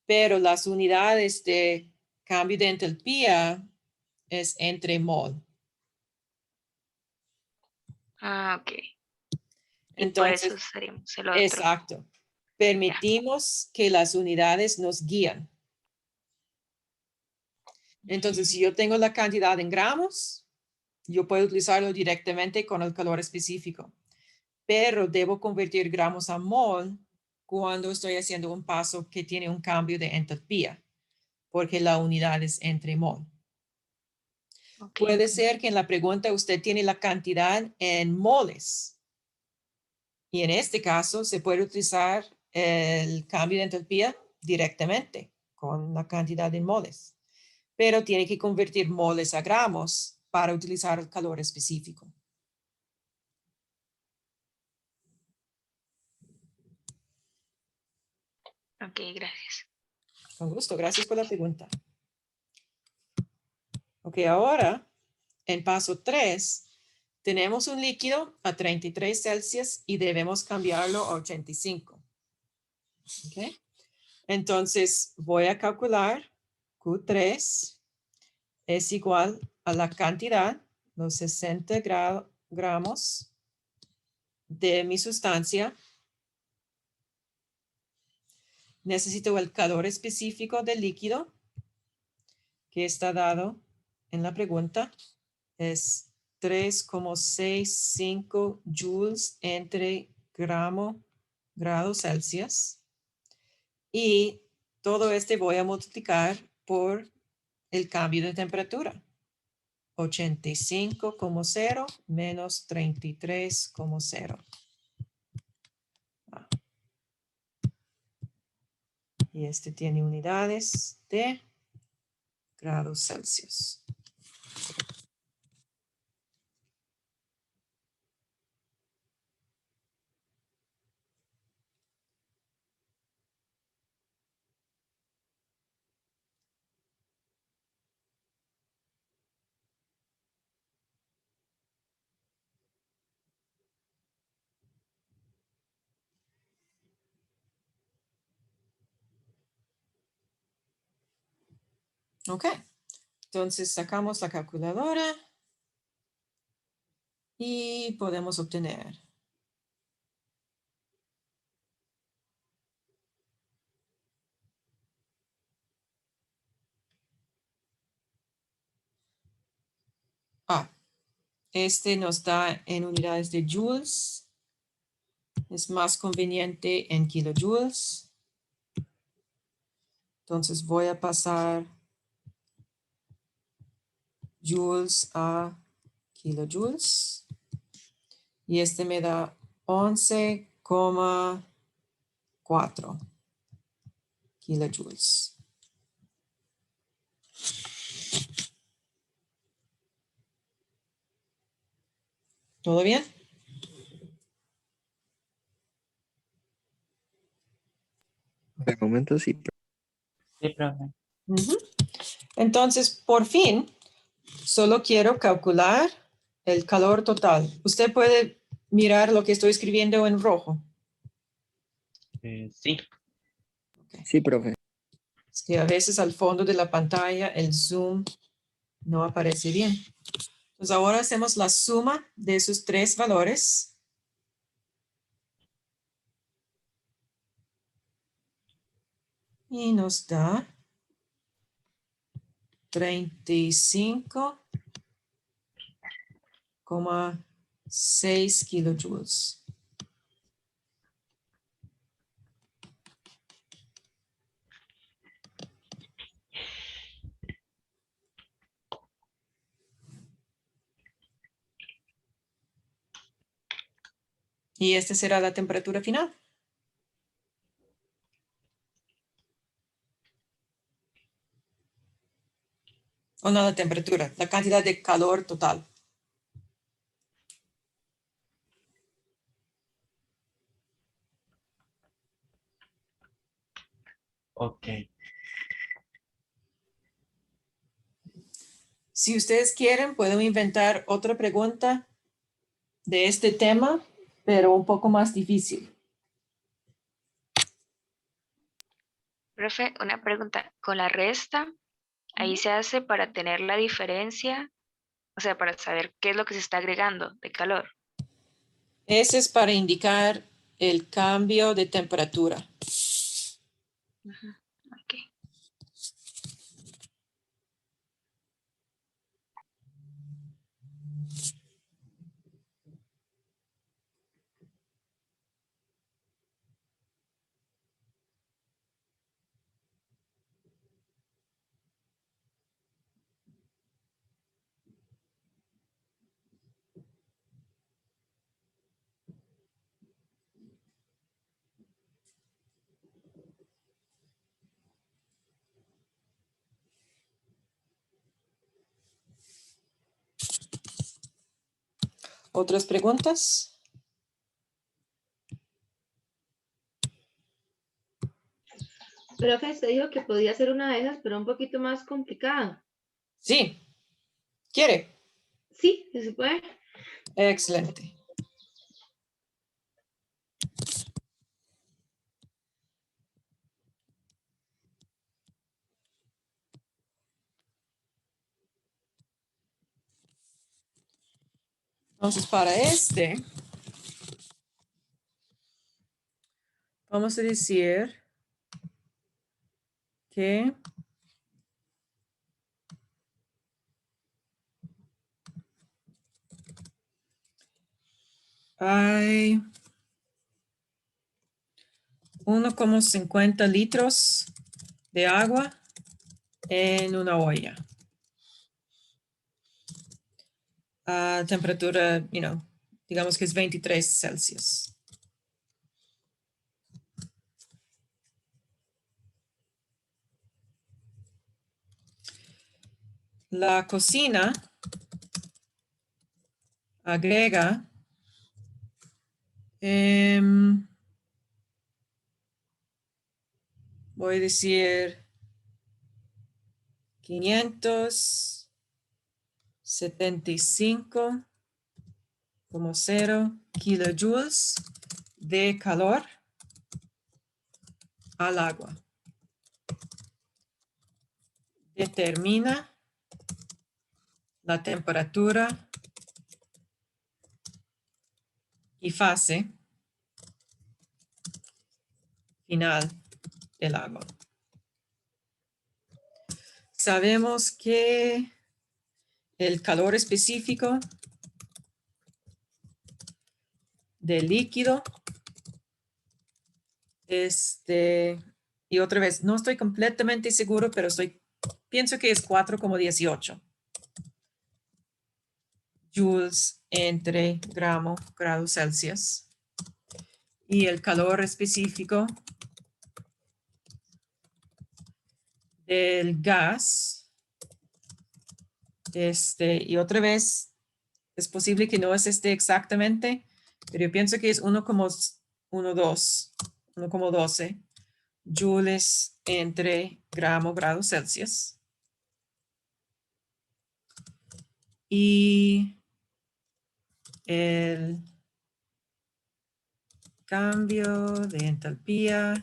pero las unidades de cambio de entalpía es entre mol. Ah, ok. Y por eso Entonces, usaríamos el otro. exacto. Ya. Permitimos que las unidades nos guíen. Entonces, si yo tengo la cantidad en gramos, yo puedo utilizarlo directamente con el calor específico, pero debo convertir gramos a mol cuando estoy haciendo un paso que tiene un cambio de entalpía, porque la unidad es entre mol. Ok. Puede ser que en la pregunta usted tiene la cantidad en moles y en este caso se puede utilizar el cambio de entalpía directamente con la cantidad en moles, pero tiene que convertir moles a gramos para utilizar el calor específico. Ok, gracias. Con gusto, gracias por la pregunta. Ok, ahora en paso 3 tenemos un líquido a 33 Celsius y debemos cambiarlo a 85. Ok, entonces voy a calcular Q3 es igual a la cantidad, los 60 gramos de mi sustancia. Necesito el calor específico del líquido que está dado en la pregunta. Es 3,65 joules entre grados Celsius. Y todo voy a multiplicar por el cambio de temperatura. 85,0 menos 33,0. Y tiene unidades de grados Celsius. Ok, entonces sacamos la calculadora y podemos obtener. Nos da en unidades de joules. Es más conveniente en kilojoules. Entonces voy a pasar joules a kilojoules. Y me da 11,4 kilojoules. ¿Todo bien? De momento sí. Sí, profe. Ujú. Entonces, por fin, solo quiero calcular el calor total. Usted puede mirar lo que estoy escribiendo en rojo. Sí. Sí, profe. Es que a veces al fondo de la pantalla el zoom no aparece bien. Entonces ahora hacemos la suma de esos tres valores. Y nos da 35,6 kilojoules. Y será la temperatura final. O no la temperatura, la cantidad de calor total. Ok. Si ustedes quieren, puedo inventar otra pregunta de este tema, pero un poco más difícil. Profe, una pregunta. Con la resta, ahí se hace para tener la diferencia, o sea, para saber qué es lo que se está agregando de calor. Ese es para indicar el cambio de temperatura. Ujú, ok. ¿Otras preguntas? Profe, usted dijo que podía ser una de esas, pero un poquito más complicada. Sí, ¿Quiere? Sí, ¿sí se puede? Excelente. Entonces, para este, vamos a decir que hay 1,50 litros de agua en una olla. A temperatura, digamos que es 23 Celsius. La cocina agrega voy a decir 575,0 kilojoules de calor al agua. Determina la temperatura y fase final del agua. Sabemos que el calor específico del líquido, y otra vez, no estoy completamente seguro, pero pienso que es 4,18 joules entre grados Celsius. Y el calor específico del gas, y otra vez, es posible que no es exactamente, pero yo pienso que es 1,12 joules entre grados Celsius. Y el cambio de entalpía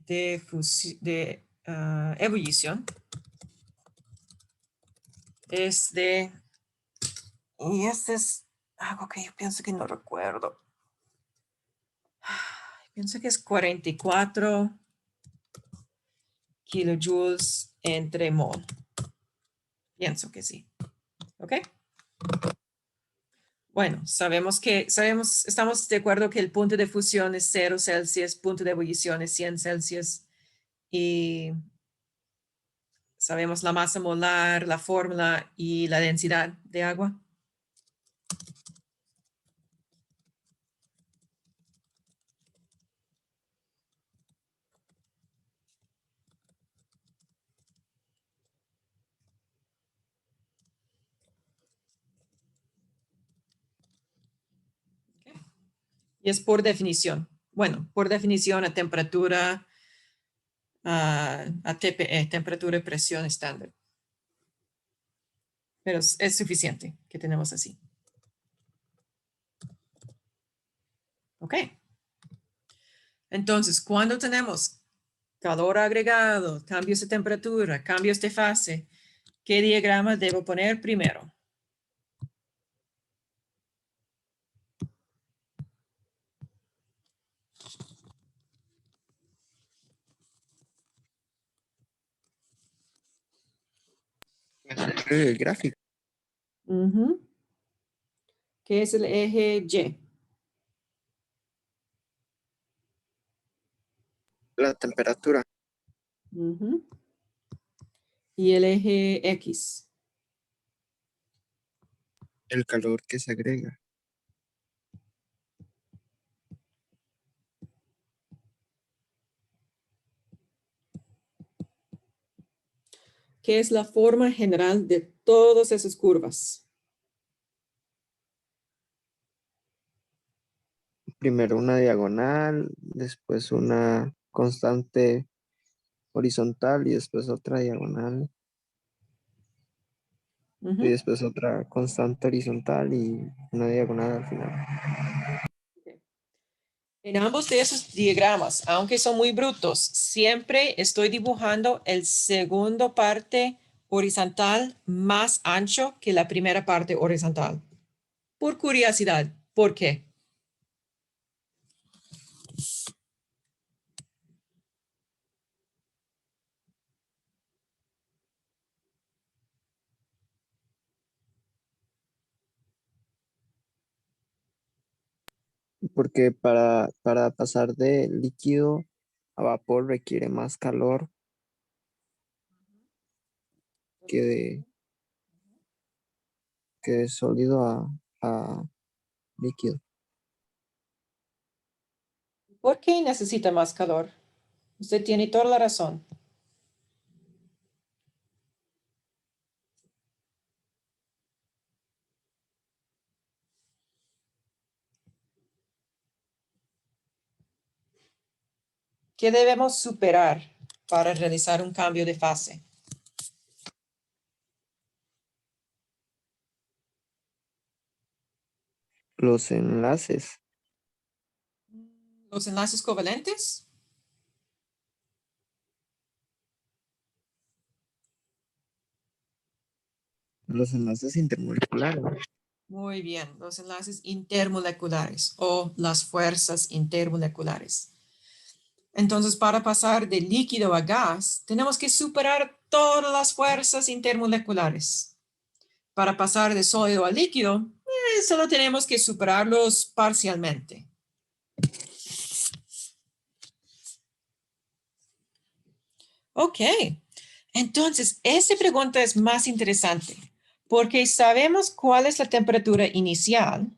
de ebullición es y este es algo que yo pienso que no recuerdo. Pienso que es 44 kilojoules entre mol. Pienso que sí. ¿Ok? Bueno, estamos de acuerdo que el punto de fusión es 0 Celsius, punto de ebullición es 100 Celsius y sabemos la masa molar, la fórmula y la densidad de agua. Y es por definición. Bueno, por definición a temperatura, a TPE, temperatura y presión estándar. Pero es suficiente que tenemos así. Ok. Entonces, cuando tenemos calor agregado, cambios de temperatura, cambios de fase, ¿qué diagrama debo poner primero? El gráfico. Ujú. ¿Qué es el eje Y? La temperatura. Ujú. Y el eje X. El calor que se agrega. ¿Qué es la forma general de todas esas curvas? Primero una diagonal, después una constante horizontal y después otra diagonal Ujú. y después otra constante horizontal y una diagonal al final. En ambos de esos diagramas, aunque son muy brutos, siempre estoy dibujando el segundo parte horizontal más ancho que la primera parte horizontal. Por curiosidad, ¿por qué? Porque para pasar de líquido a vapor requiere más calor que de sólido a líquido. ¿Por qué necesita más calor? Usted tiene toda la razón. ¿Qué debemos superar para realizar un cambio de fase? Los enlaces, ¿Los enlaces covalentes? intermoleculares. Muy bien, los enlaces intermoleculares o las fuerzas intermoleculares. Entonces, para pasar de líquido a gas, tenemos que superar todas las fuerzas intermoleculares. Para pasar de sólido a líquido, solo tenemos que superarlos parcialmente. Ok, entonces, esta pregunta es más interesante porque sabemos cuál es la temperatura inicial.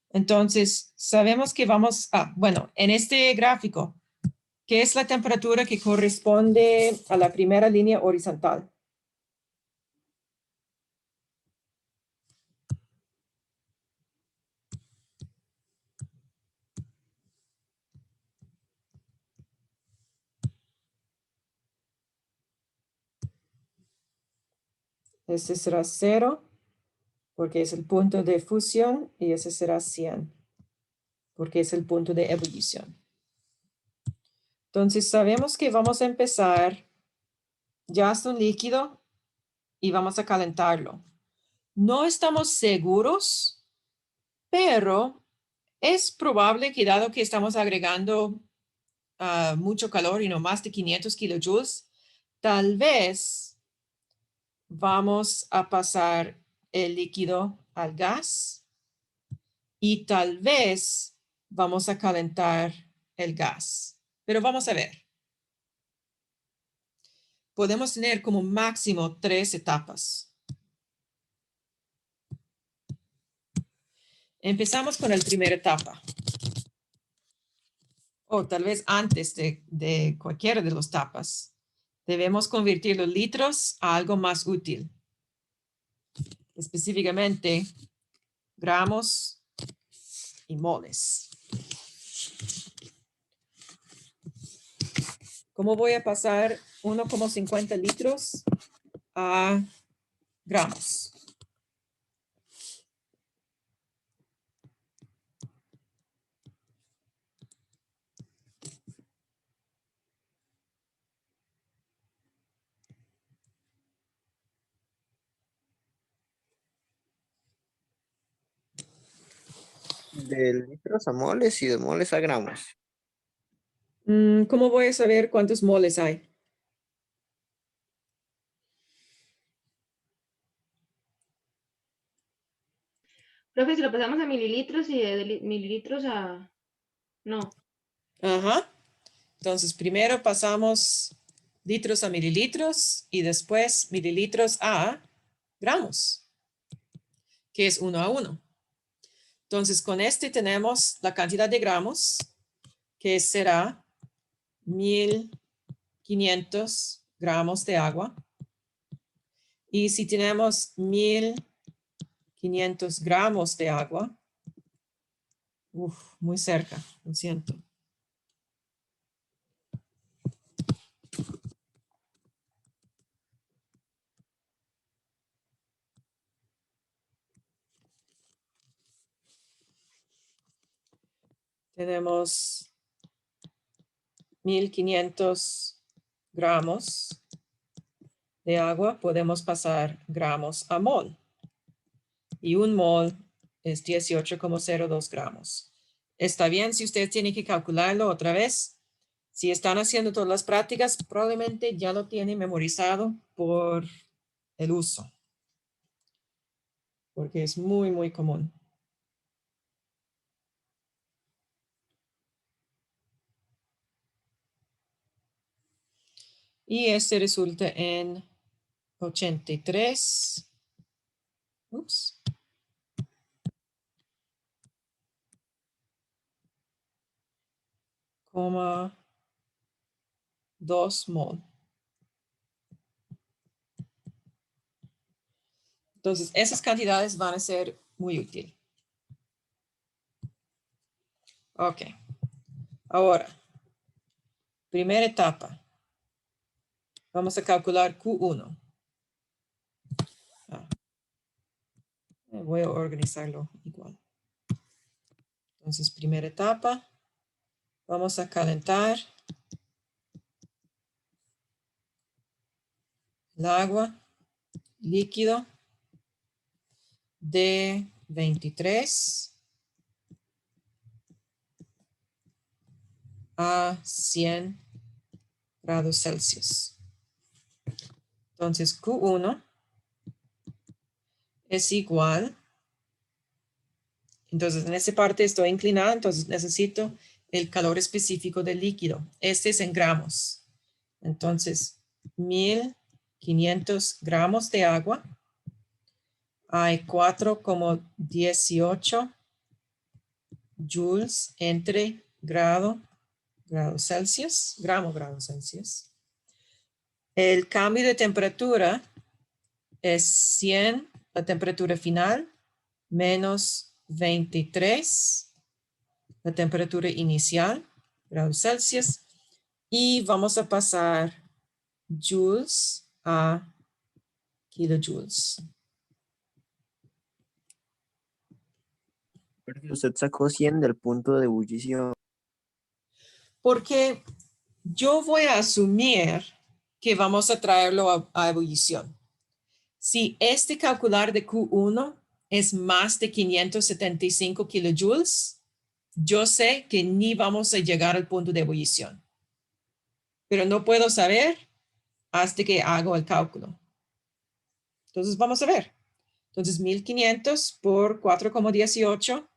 Entonces, sabemos que vamos bueno, en este gráfico, ¿qué es la temperatura que corresponde a la primera línea horizontal? Ese será 0, porque es el punto de fusión, y ese será 100, porque es el punto de ebullición. Entonces, sabemos que vamos a empezar ya hasta un líquido y vamos a calentarlo. No estamos seguros, pero es probable que dado que estamos agregando mucho calor y no más de 500 kilojoules, tal vez vamos a pasar el líquido al gas y tal vez vamos a calentar el gas. Pero vamos a ver. Podemos tener como máximo 3 etapas. Empezamos con la primera etapa. O tal vez antes de cualquiera de las etapas. Debemos convertir los litros a algo más útil. Específicamente, gramos y moles. ¿Cómo voy a pasar 1,50 litros a gramos? De litros a moles y de moles a gramos. ¿Cómo voy a saber cuántos moles hay? Profe, si lo pasamos a mililitros y de mililitros a... No. Ajá. Entonces, primero pasamos litros a mililitros y después mililitros a gramos, que es 1 a 1. Entonces, con este tenemos la cantidad de gramos, que será 1500 gramos de agua. Y si tenemos 1500 gramos de agua, muy cerca, lo siento. tenemos 1500 gramos de agua, podemos pasar gramos a mol. Y un mol es 18,02 gramos. Está bien si ustedes tienen que calcularlo otra vez. Si están haciendo todas las prácticas, probablemente ya lo tienen memorizado por el uso. Porque es muy, muy común. Y este resulta en 83. Ups. Coma 2 mol. Entonces, esas cantidades van a ser muy útiles. Ok. Ahora, primera etapa. Vamos a calcular Q1. Voy a organizarlo igual. Entonces, primera etapa. Vamos a calentar el agua líquido de 23 a 100 grados Celsius. Entonces, Q1 es igual. Entonces, en esta parte estoy inclinada, entonces necesito el calor específico del líquido. Este es en gramos. Entonces, 1500 gramos de agua. Hay 4,18 joules entre grado Celsius, grado Celsius. El cambio de temperatura es 100, la temperatura final, menos 23, la temperatura inicial, grados Celsius. Y vamos a pasar joules a kilojoules. Usted sacó 100 del punto de ebullición. Porque yo voy a asumir que vamos a traerlo a ebullición. Si este calcular de Q1 es más de 575 kilojoules, yo sé que ni vamos a llegar al punto de ebullición. Pero no puedo saber hasta que hago el cálculo. Entonces vamos a ver. Entonces 1500 por 4,18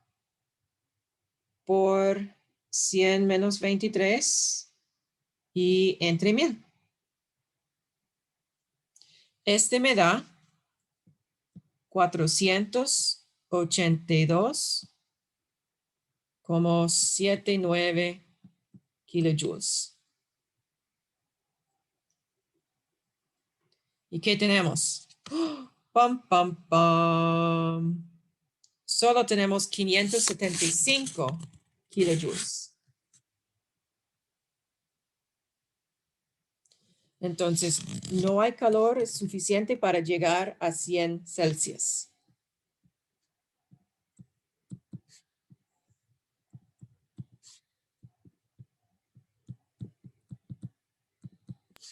por 100 menos 23 y entre 1000. Este me da 482,79 kilojoules. ¿Y qué tenemos? Pam, pam, pam. Solo tenemos 575 kilojoules. Entonces, no hay calor suficiente para llegar a 100 Celsius.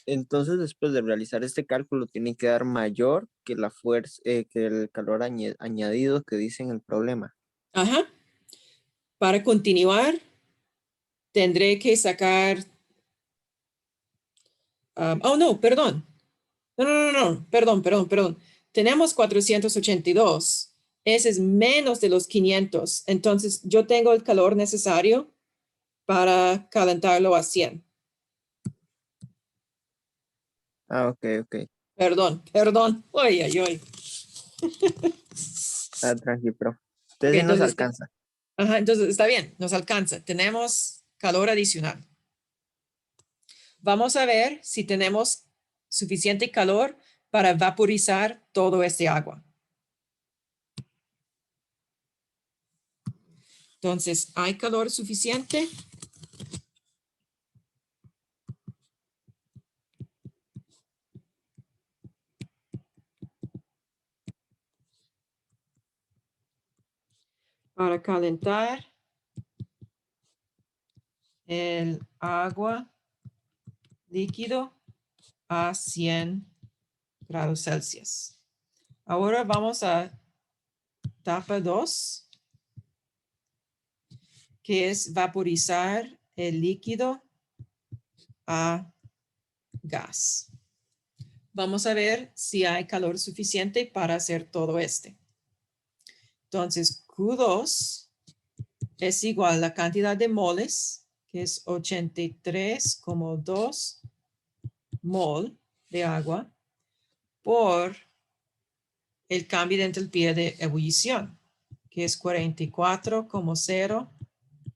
Entonces, después de realizar este cálculo, tiene que dar mayor que la fuerza, que el calor añadido que dice en el problema. Ajá. Para continuar, tendré que sacar... oh, no, perdón. No, perdón. Tenemos 482. Ese es menos de los 500. Entonces, yo tengo el calor necesario para calentarlo a 100. Ah, ok. Perdón. Oy. Ah, tranquilo, pero Ok, entonces sí nos entonces, alcanza. ajá, entonces está bien, nos alcanza. Tenemos calor adicional. Vamos a ver si tenemos suficiente calor para vaporizar todo este agua. Entonces, ¿hay calor suficiente? Para calentar el agua líquido a 100 grados Celsius. Ahora vamos a etapa 2, que es vaporizar el líquido a gas. Vamos a ver si hay calor suficiente para hacer todo este. Entonces, Q2 es igual a la cantidad de moles, que es 83,2 mol de agua, por el cambio de entropía de ebullición, que es 44,0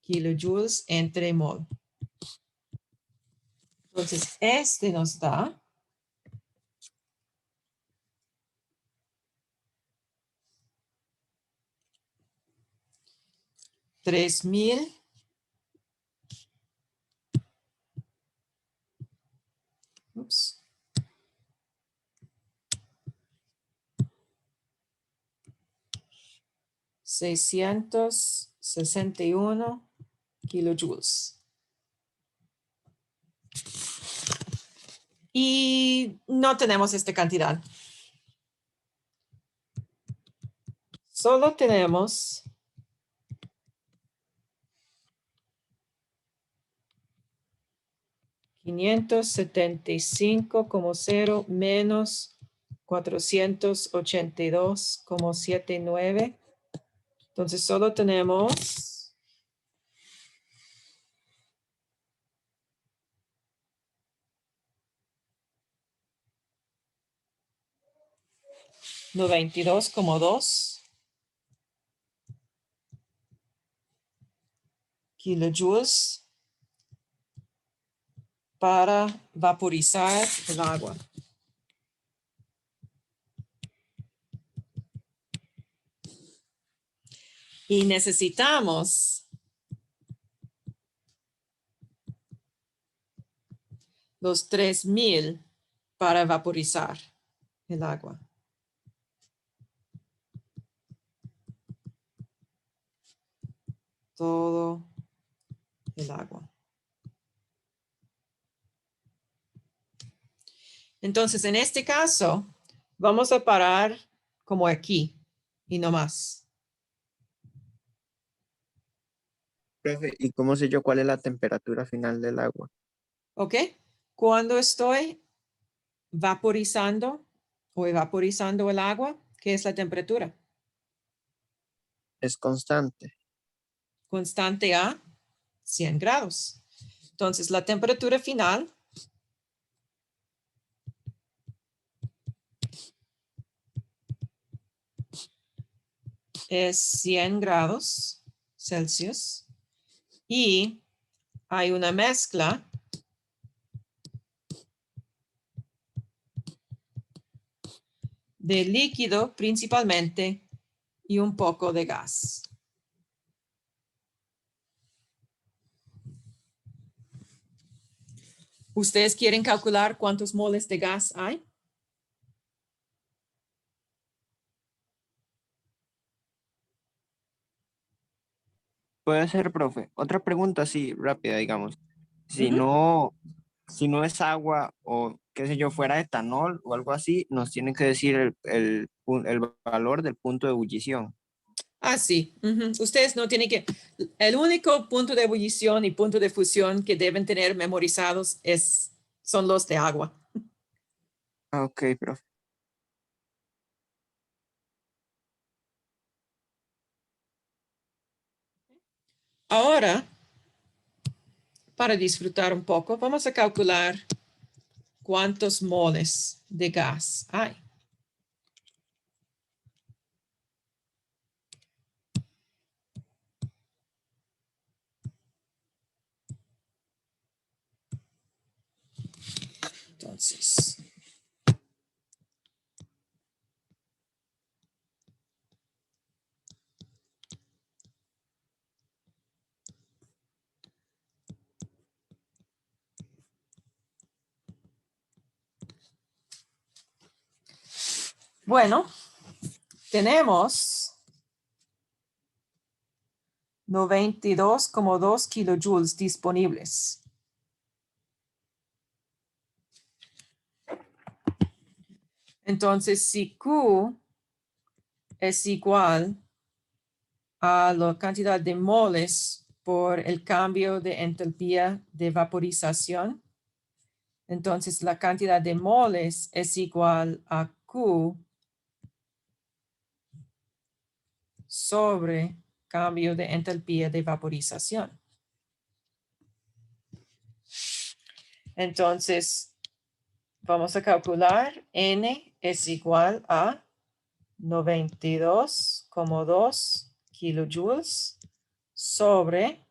kilojoules entre mol. Entonces, este nos da 3,000 661 kilojoules. Y no tenemos esta cantidad. Solo tenemos $575,0 menos 482,79. Entonces solo tenemos $92,2 kilojoules para vaporizar el agua. Y necesitamos los 3,000 para vaporizar el agua. Todo el agua. Entonces, en este caso, vamos a parar como aquí y no más. Profe, ¿y cómo sé yo cuál es la temperatura final del agua? ¿Ok? Cuando estoy vaporizando o evaporizando el agua, ¿qué es la temperatura? Es constante. Constante a 100 grados. Entonces, la temperatura final es 100 grados Celsius y hay una mezcla de líquido principalmente y un poco de gas. ¿Ustedes quieren calcular cuántos moles de gas hay? Puede ser, profe. Otra pregunta así rápida, digamos. Si Ujú. no es agua o qué sé yo, fuera etanol o algo así, nos tienen que decir el valor del punto de ebullición. Ah, sí. Ujú. Ustedes no tienen que... El único punto de ebullición y punto de fusión que deben tener memorizados son los de agua. Ah, ok, profe. Ahora, para disfrutar un poco, vamos a calcular cuántos moles de gas hay. Entonces, bueno, tenemos 92,2 kilojoules disponibles. Entonces, si Q es igual a la cantidad de moles por el cambio de entalpía de vaporización, entonces la cantidad de moles es igual a Q sobre cambio de entalpía de vaporización. Entonces, vamos a calcular N es igual a 92,2 kilojoules sobre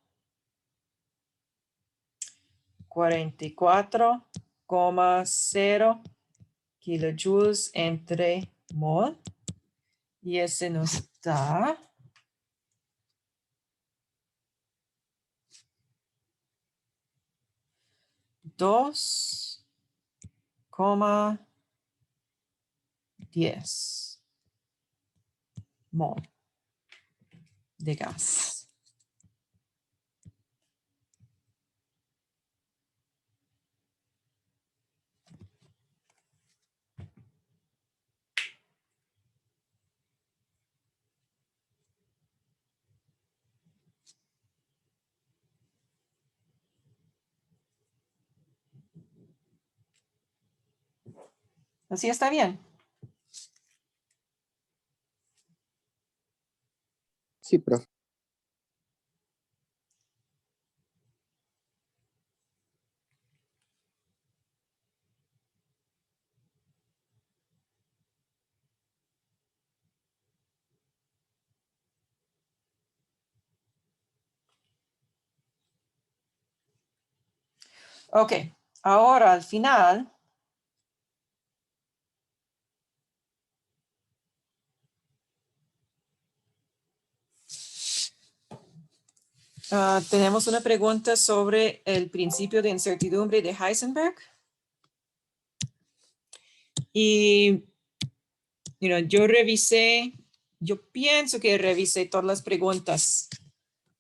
44,0 kilojoules entre mol. Y ese nos da 2,10 mol de gas. Así está bien. Sí, profe. Ok, ahora al final tenemos una pregunta sobre el principio de incertidumbre de Heisenberg. Y yo pienso que revisé todas las preguntas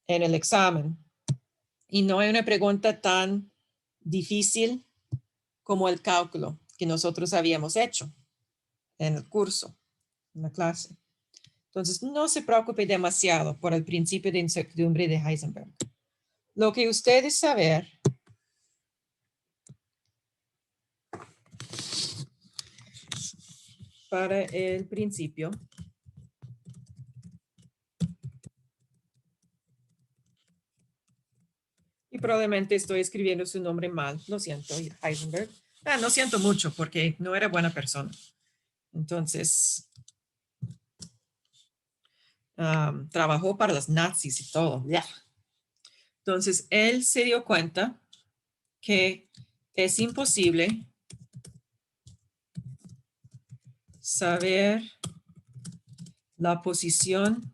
en el examen. Y no hay una pregunta tan difícil como el cálculo que nosotros habíamos hecho en el curso, en la clase. Entonces, no se preocupe demasiado por el principio de incertidumbre de Heisenberg. Lo que ustedes saber para el principio y probablemente estoy escribiendo su nombre mal. Lo siento, Heisenberg. No siento mucho porque no era buena persona. Entonces, trabajó para los nazis y todo. Yeah. Entonces, él se dio cuenta que es imposible saber la posición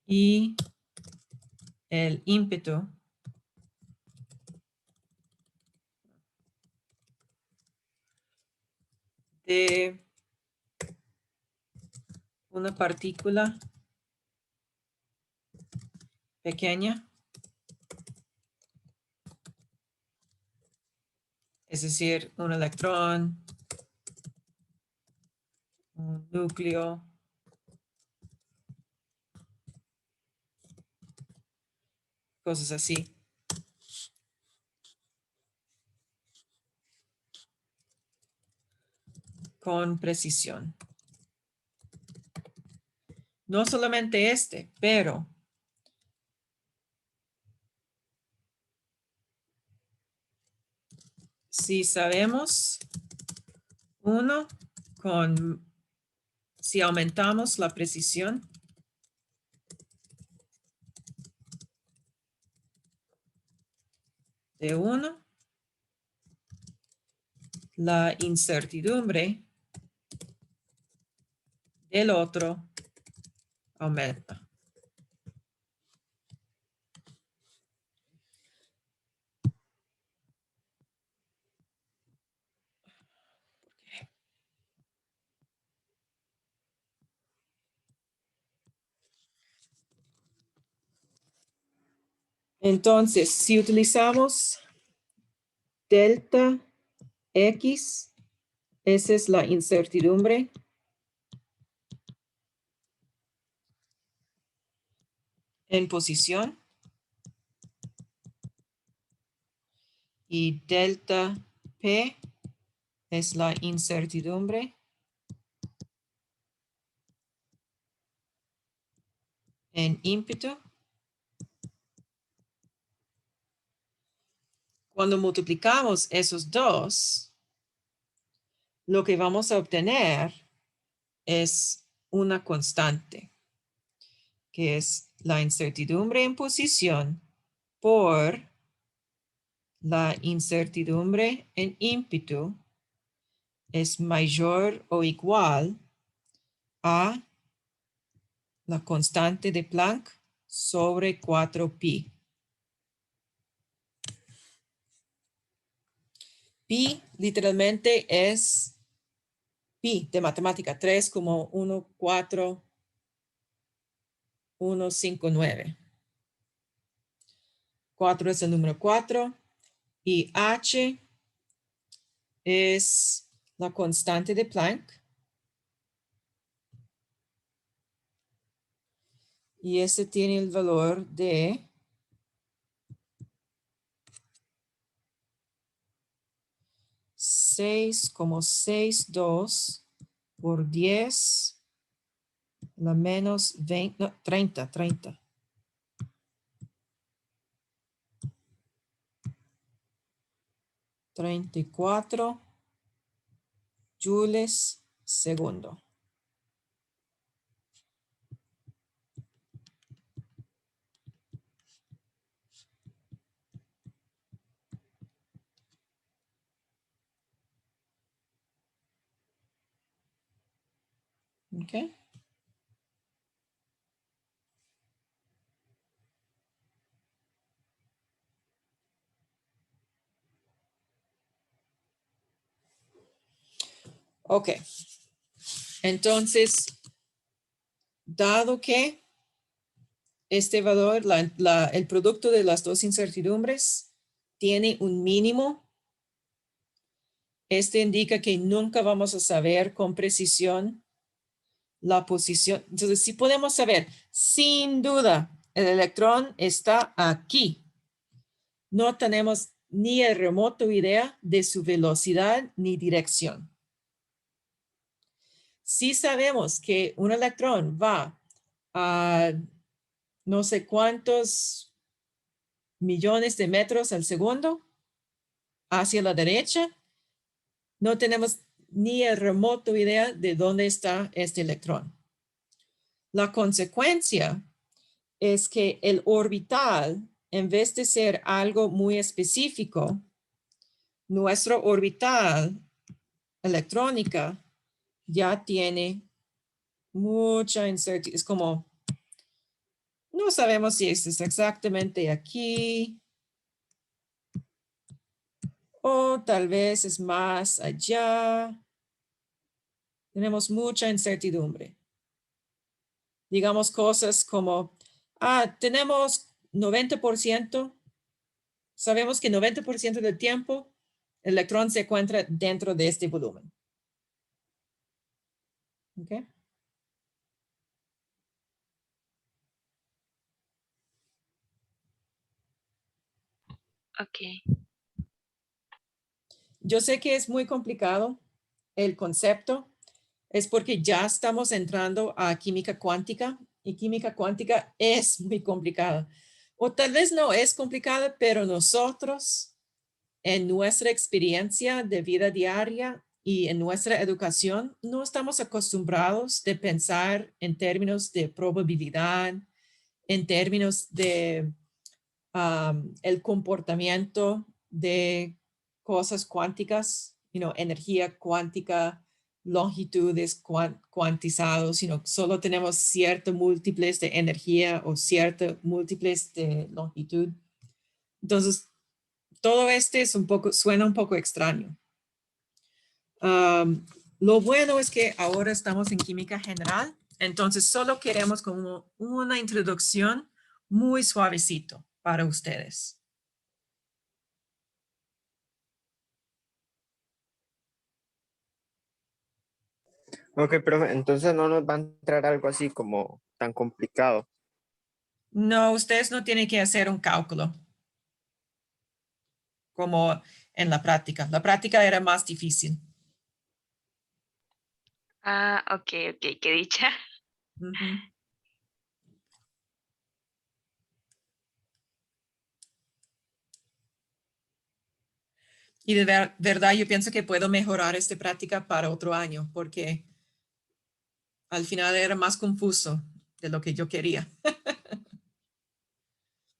y el ímpetu de una partícula pequeña, es decir, un electrón, un núcleo, cosas así. Con precisión. No solamente pero si sabemos si aumentamos la precisión, de uno, la incertidumbre del otro aumenta. Entonces, si utilizamos delta X, esa es la incertidumbre. En posición. Y delta P es la incertidumbre en ímpetu. Cuando multiplicamos esos dos, lo que vamos a obtener es una constante, que es la incertidumbre en posición por la incertidumbre en ímpetu es mayor o igual a la constante de Planck sobre 4pi. Pi literalmente es pi de matemática, 3,14159. 4 es el número 4 y h es la constante de Planck. Y este tiene el valor de 6,62 por 10 la menos 20, no, 30. 34 joules segundo. Okay. Ok. Entonces, dado que este valor, el producto de las dos incertidumbres tiene un mínimo, este indica que nunca vamos a saber con precisión la posición. Entonces, sí podemos saber, sin duda, el electrón está aquí. No tenemos ni el remoto idea de su velocidad ni dirección. Sí sabemos que un electrón va a no sé cuántos millones de metros al segundo hacia la derecha. No tenemos ni el remoto idea de dónde está este electrón. La consecuencia es que el orbital, en vez de ser algo muy específico, nuestro orbital electrónica ya tiene mucha incertidumbre. Es como, no sabemos si es exactamente aquí o tal vez es más allá. Tenemos mucha incertidumbre. Digamos cosas como, tenemos 90%, sabemos que 90% del tiempo el electrón se encuentra dentro de este volumen. ¿Ok? Ok. Yo sé que es muy complicado el concepto, es porque ya estamos entrando a química cuántica y química cuántica es muy complicada. O tal vez no es complicada, pero nosotros en nuestra experiencia de vida diaria y en nuestra educación no estamos acostumbrados de pensar en términos de probabilidad, en términos de el comportamiento de cosas cuánticas, energía cuántica, longitudes cuantizados, solo tenemos ciertos múltiples de energía o ciertos múltiples de longitud. Entonces, todo suena un poco extraño. Lo bueno es que ahora estamos en química general, entonces solo queremos como una introducción muy suavecito, para ustedes. Ok, profe, entonces no nos va a entrar algo así como tan complicado. No, ustedes no tienen que hacer un cálculo como en la práctica. La práctica era más difícil. Ah, ok, ok, qué dicha. Ujú. Y de verdad yo pienso que puedo mejorar esta práctica para otro año porque al final era más confuso de lo que yo quería.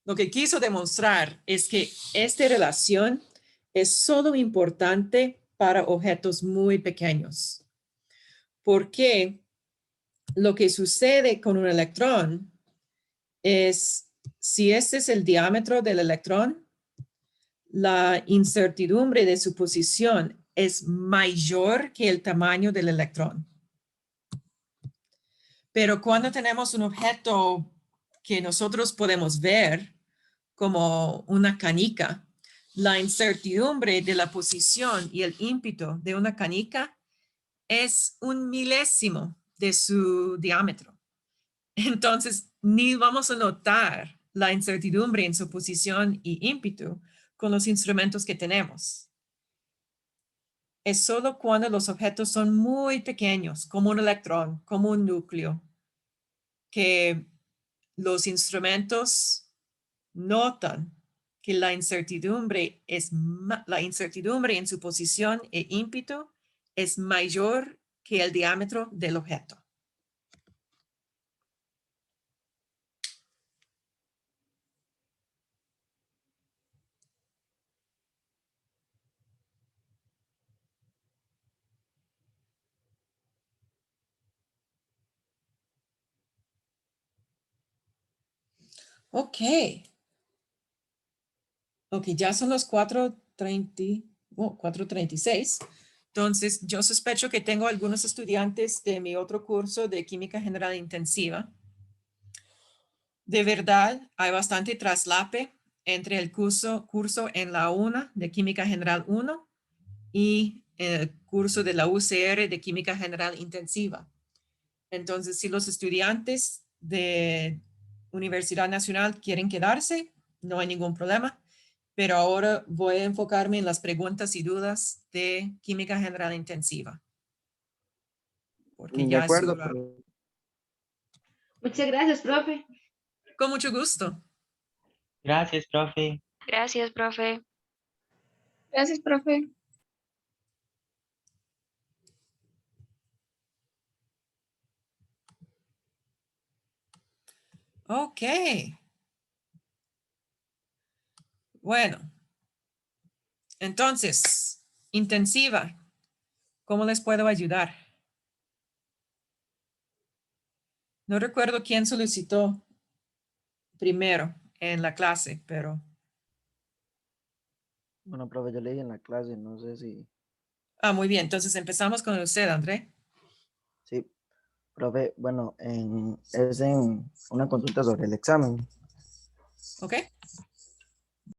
Lo que quiso demostrar es que esta relación es solo importante para objetos muy pequeños. Porque lo que sucede con un electrón es, si este es el diámetro del electrón, la incertidumbre de su posición es mayor que el tamaño del electrón. Pero cuando tenemos un objeto que nosotros podemos ver, como una canica, la incertidumbre de la posición y el ímpetu de una canica es un milésimo de su diámetro. Entonces, ni vamos a notar la incertidumbre en su posición y ímpetu con los instrumentos que tenemos. Es solo cuando los objetos son muy pequeños, como un electrón, como un núcleo, que los instrumentos notan que la incertidumbre en su posición e ímpetu es mayor que el diámetro del objeto. Ok. Ok, ya son los 4:36. Entonces, yo sospecho que tengo algunos estudiantes de mi otro curso de Química General Intensiva. De verdad, hay bastante traslape entre el curso en la UNA de Química General 1 y el curso de la UCR de Química General Intensiva. Entonces, si los estudiantes de Universidad Nacional quieren quedarse, no hay ningún problema. Pero ahora voy a enfocarme en las preguntas y dudas de Química General Intensiva. Porque De ya es acuerdo, hora. Muchas gracias, profe. Con mucho gusto. Gracias, profe. Gracias, profe. Gracias, profe. Ok. Bueno. Entonces, intensiva. ¿Cómo les puedo ayudar? No recuerdo quién solicitó primero en la clase, pero... Bueno, profe, yo leí en la clase, no sé si... Ah, muy bien. Entonces empezamos con usted, André. Sí, profe, bueno, es en una consulta sobre el examen. ¿Ok?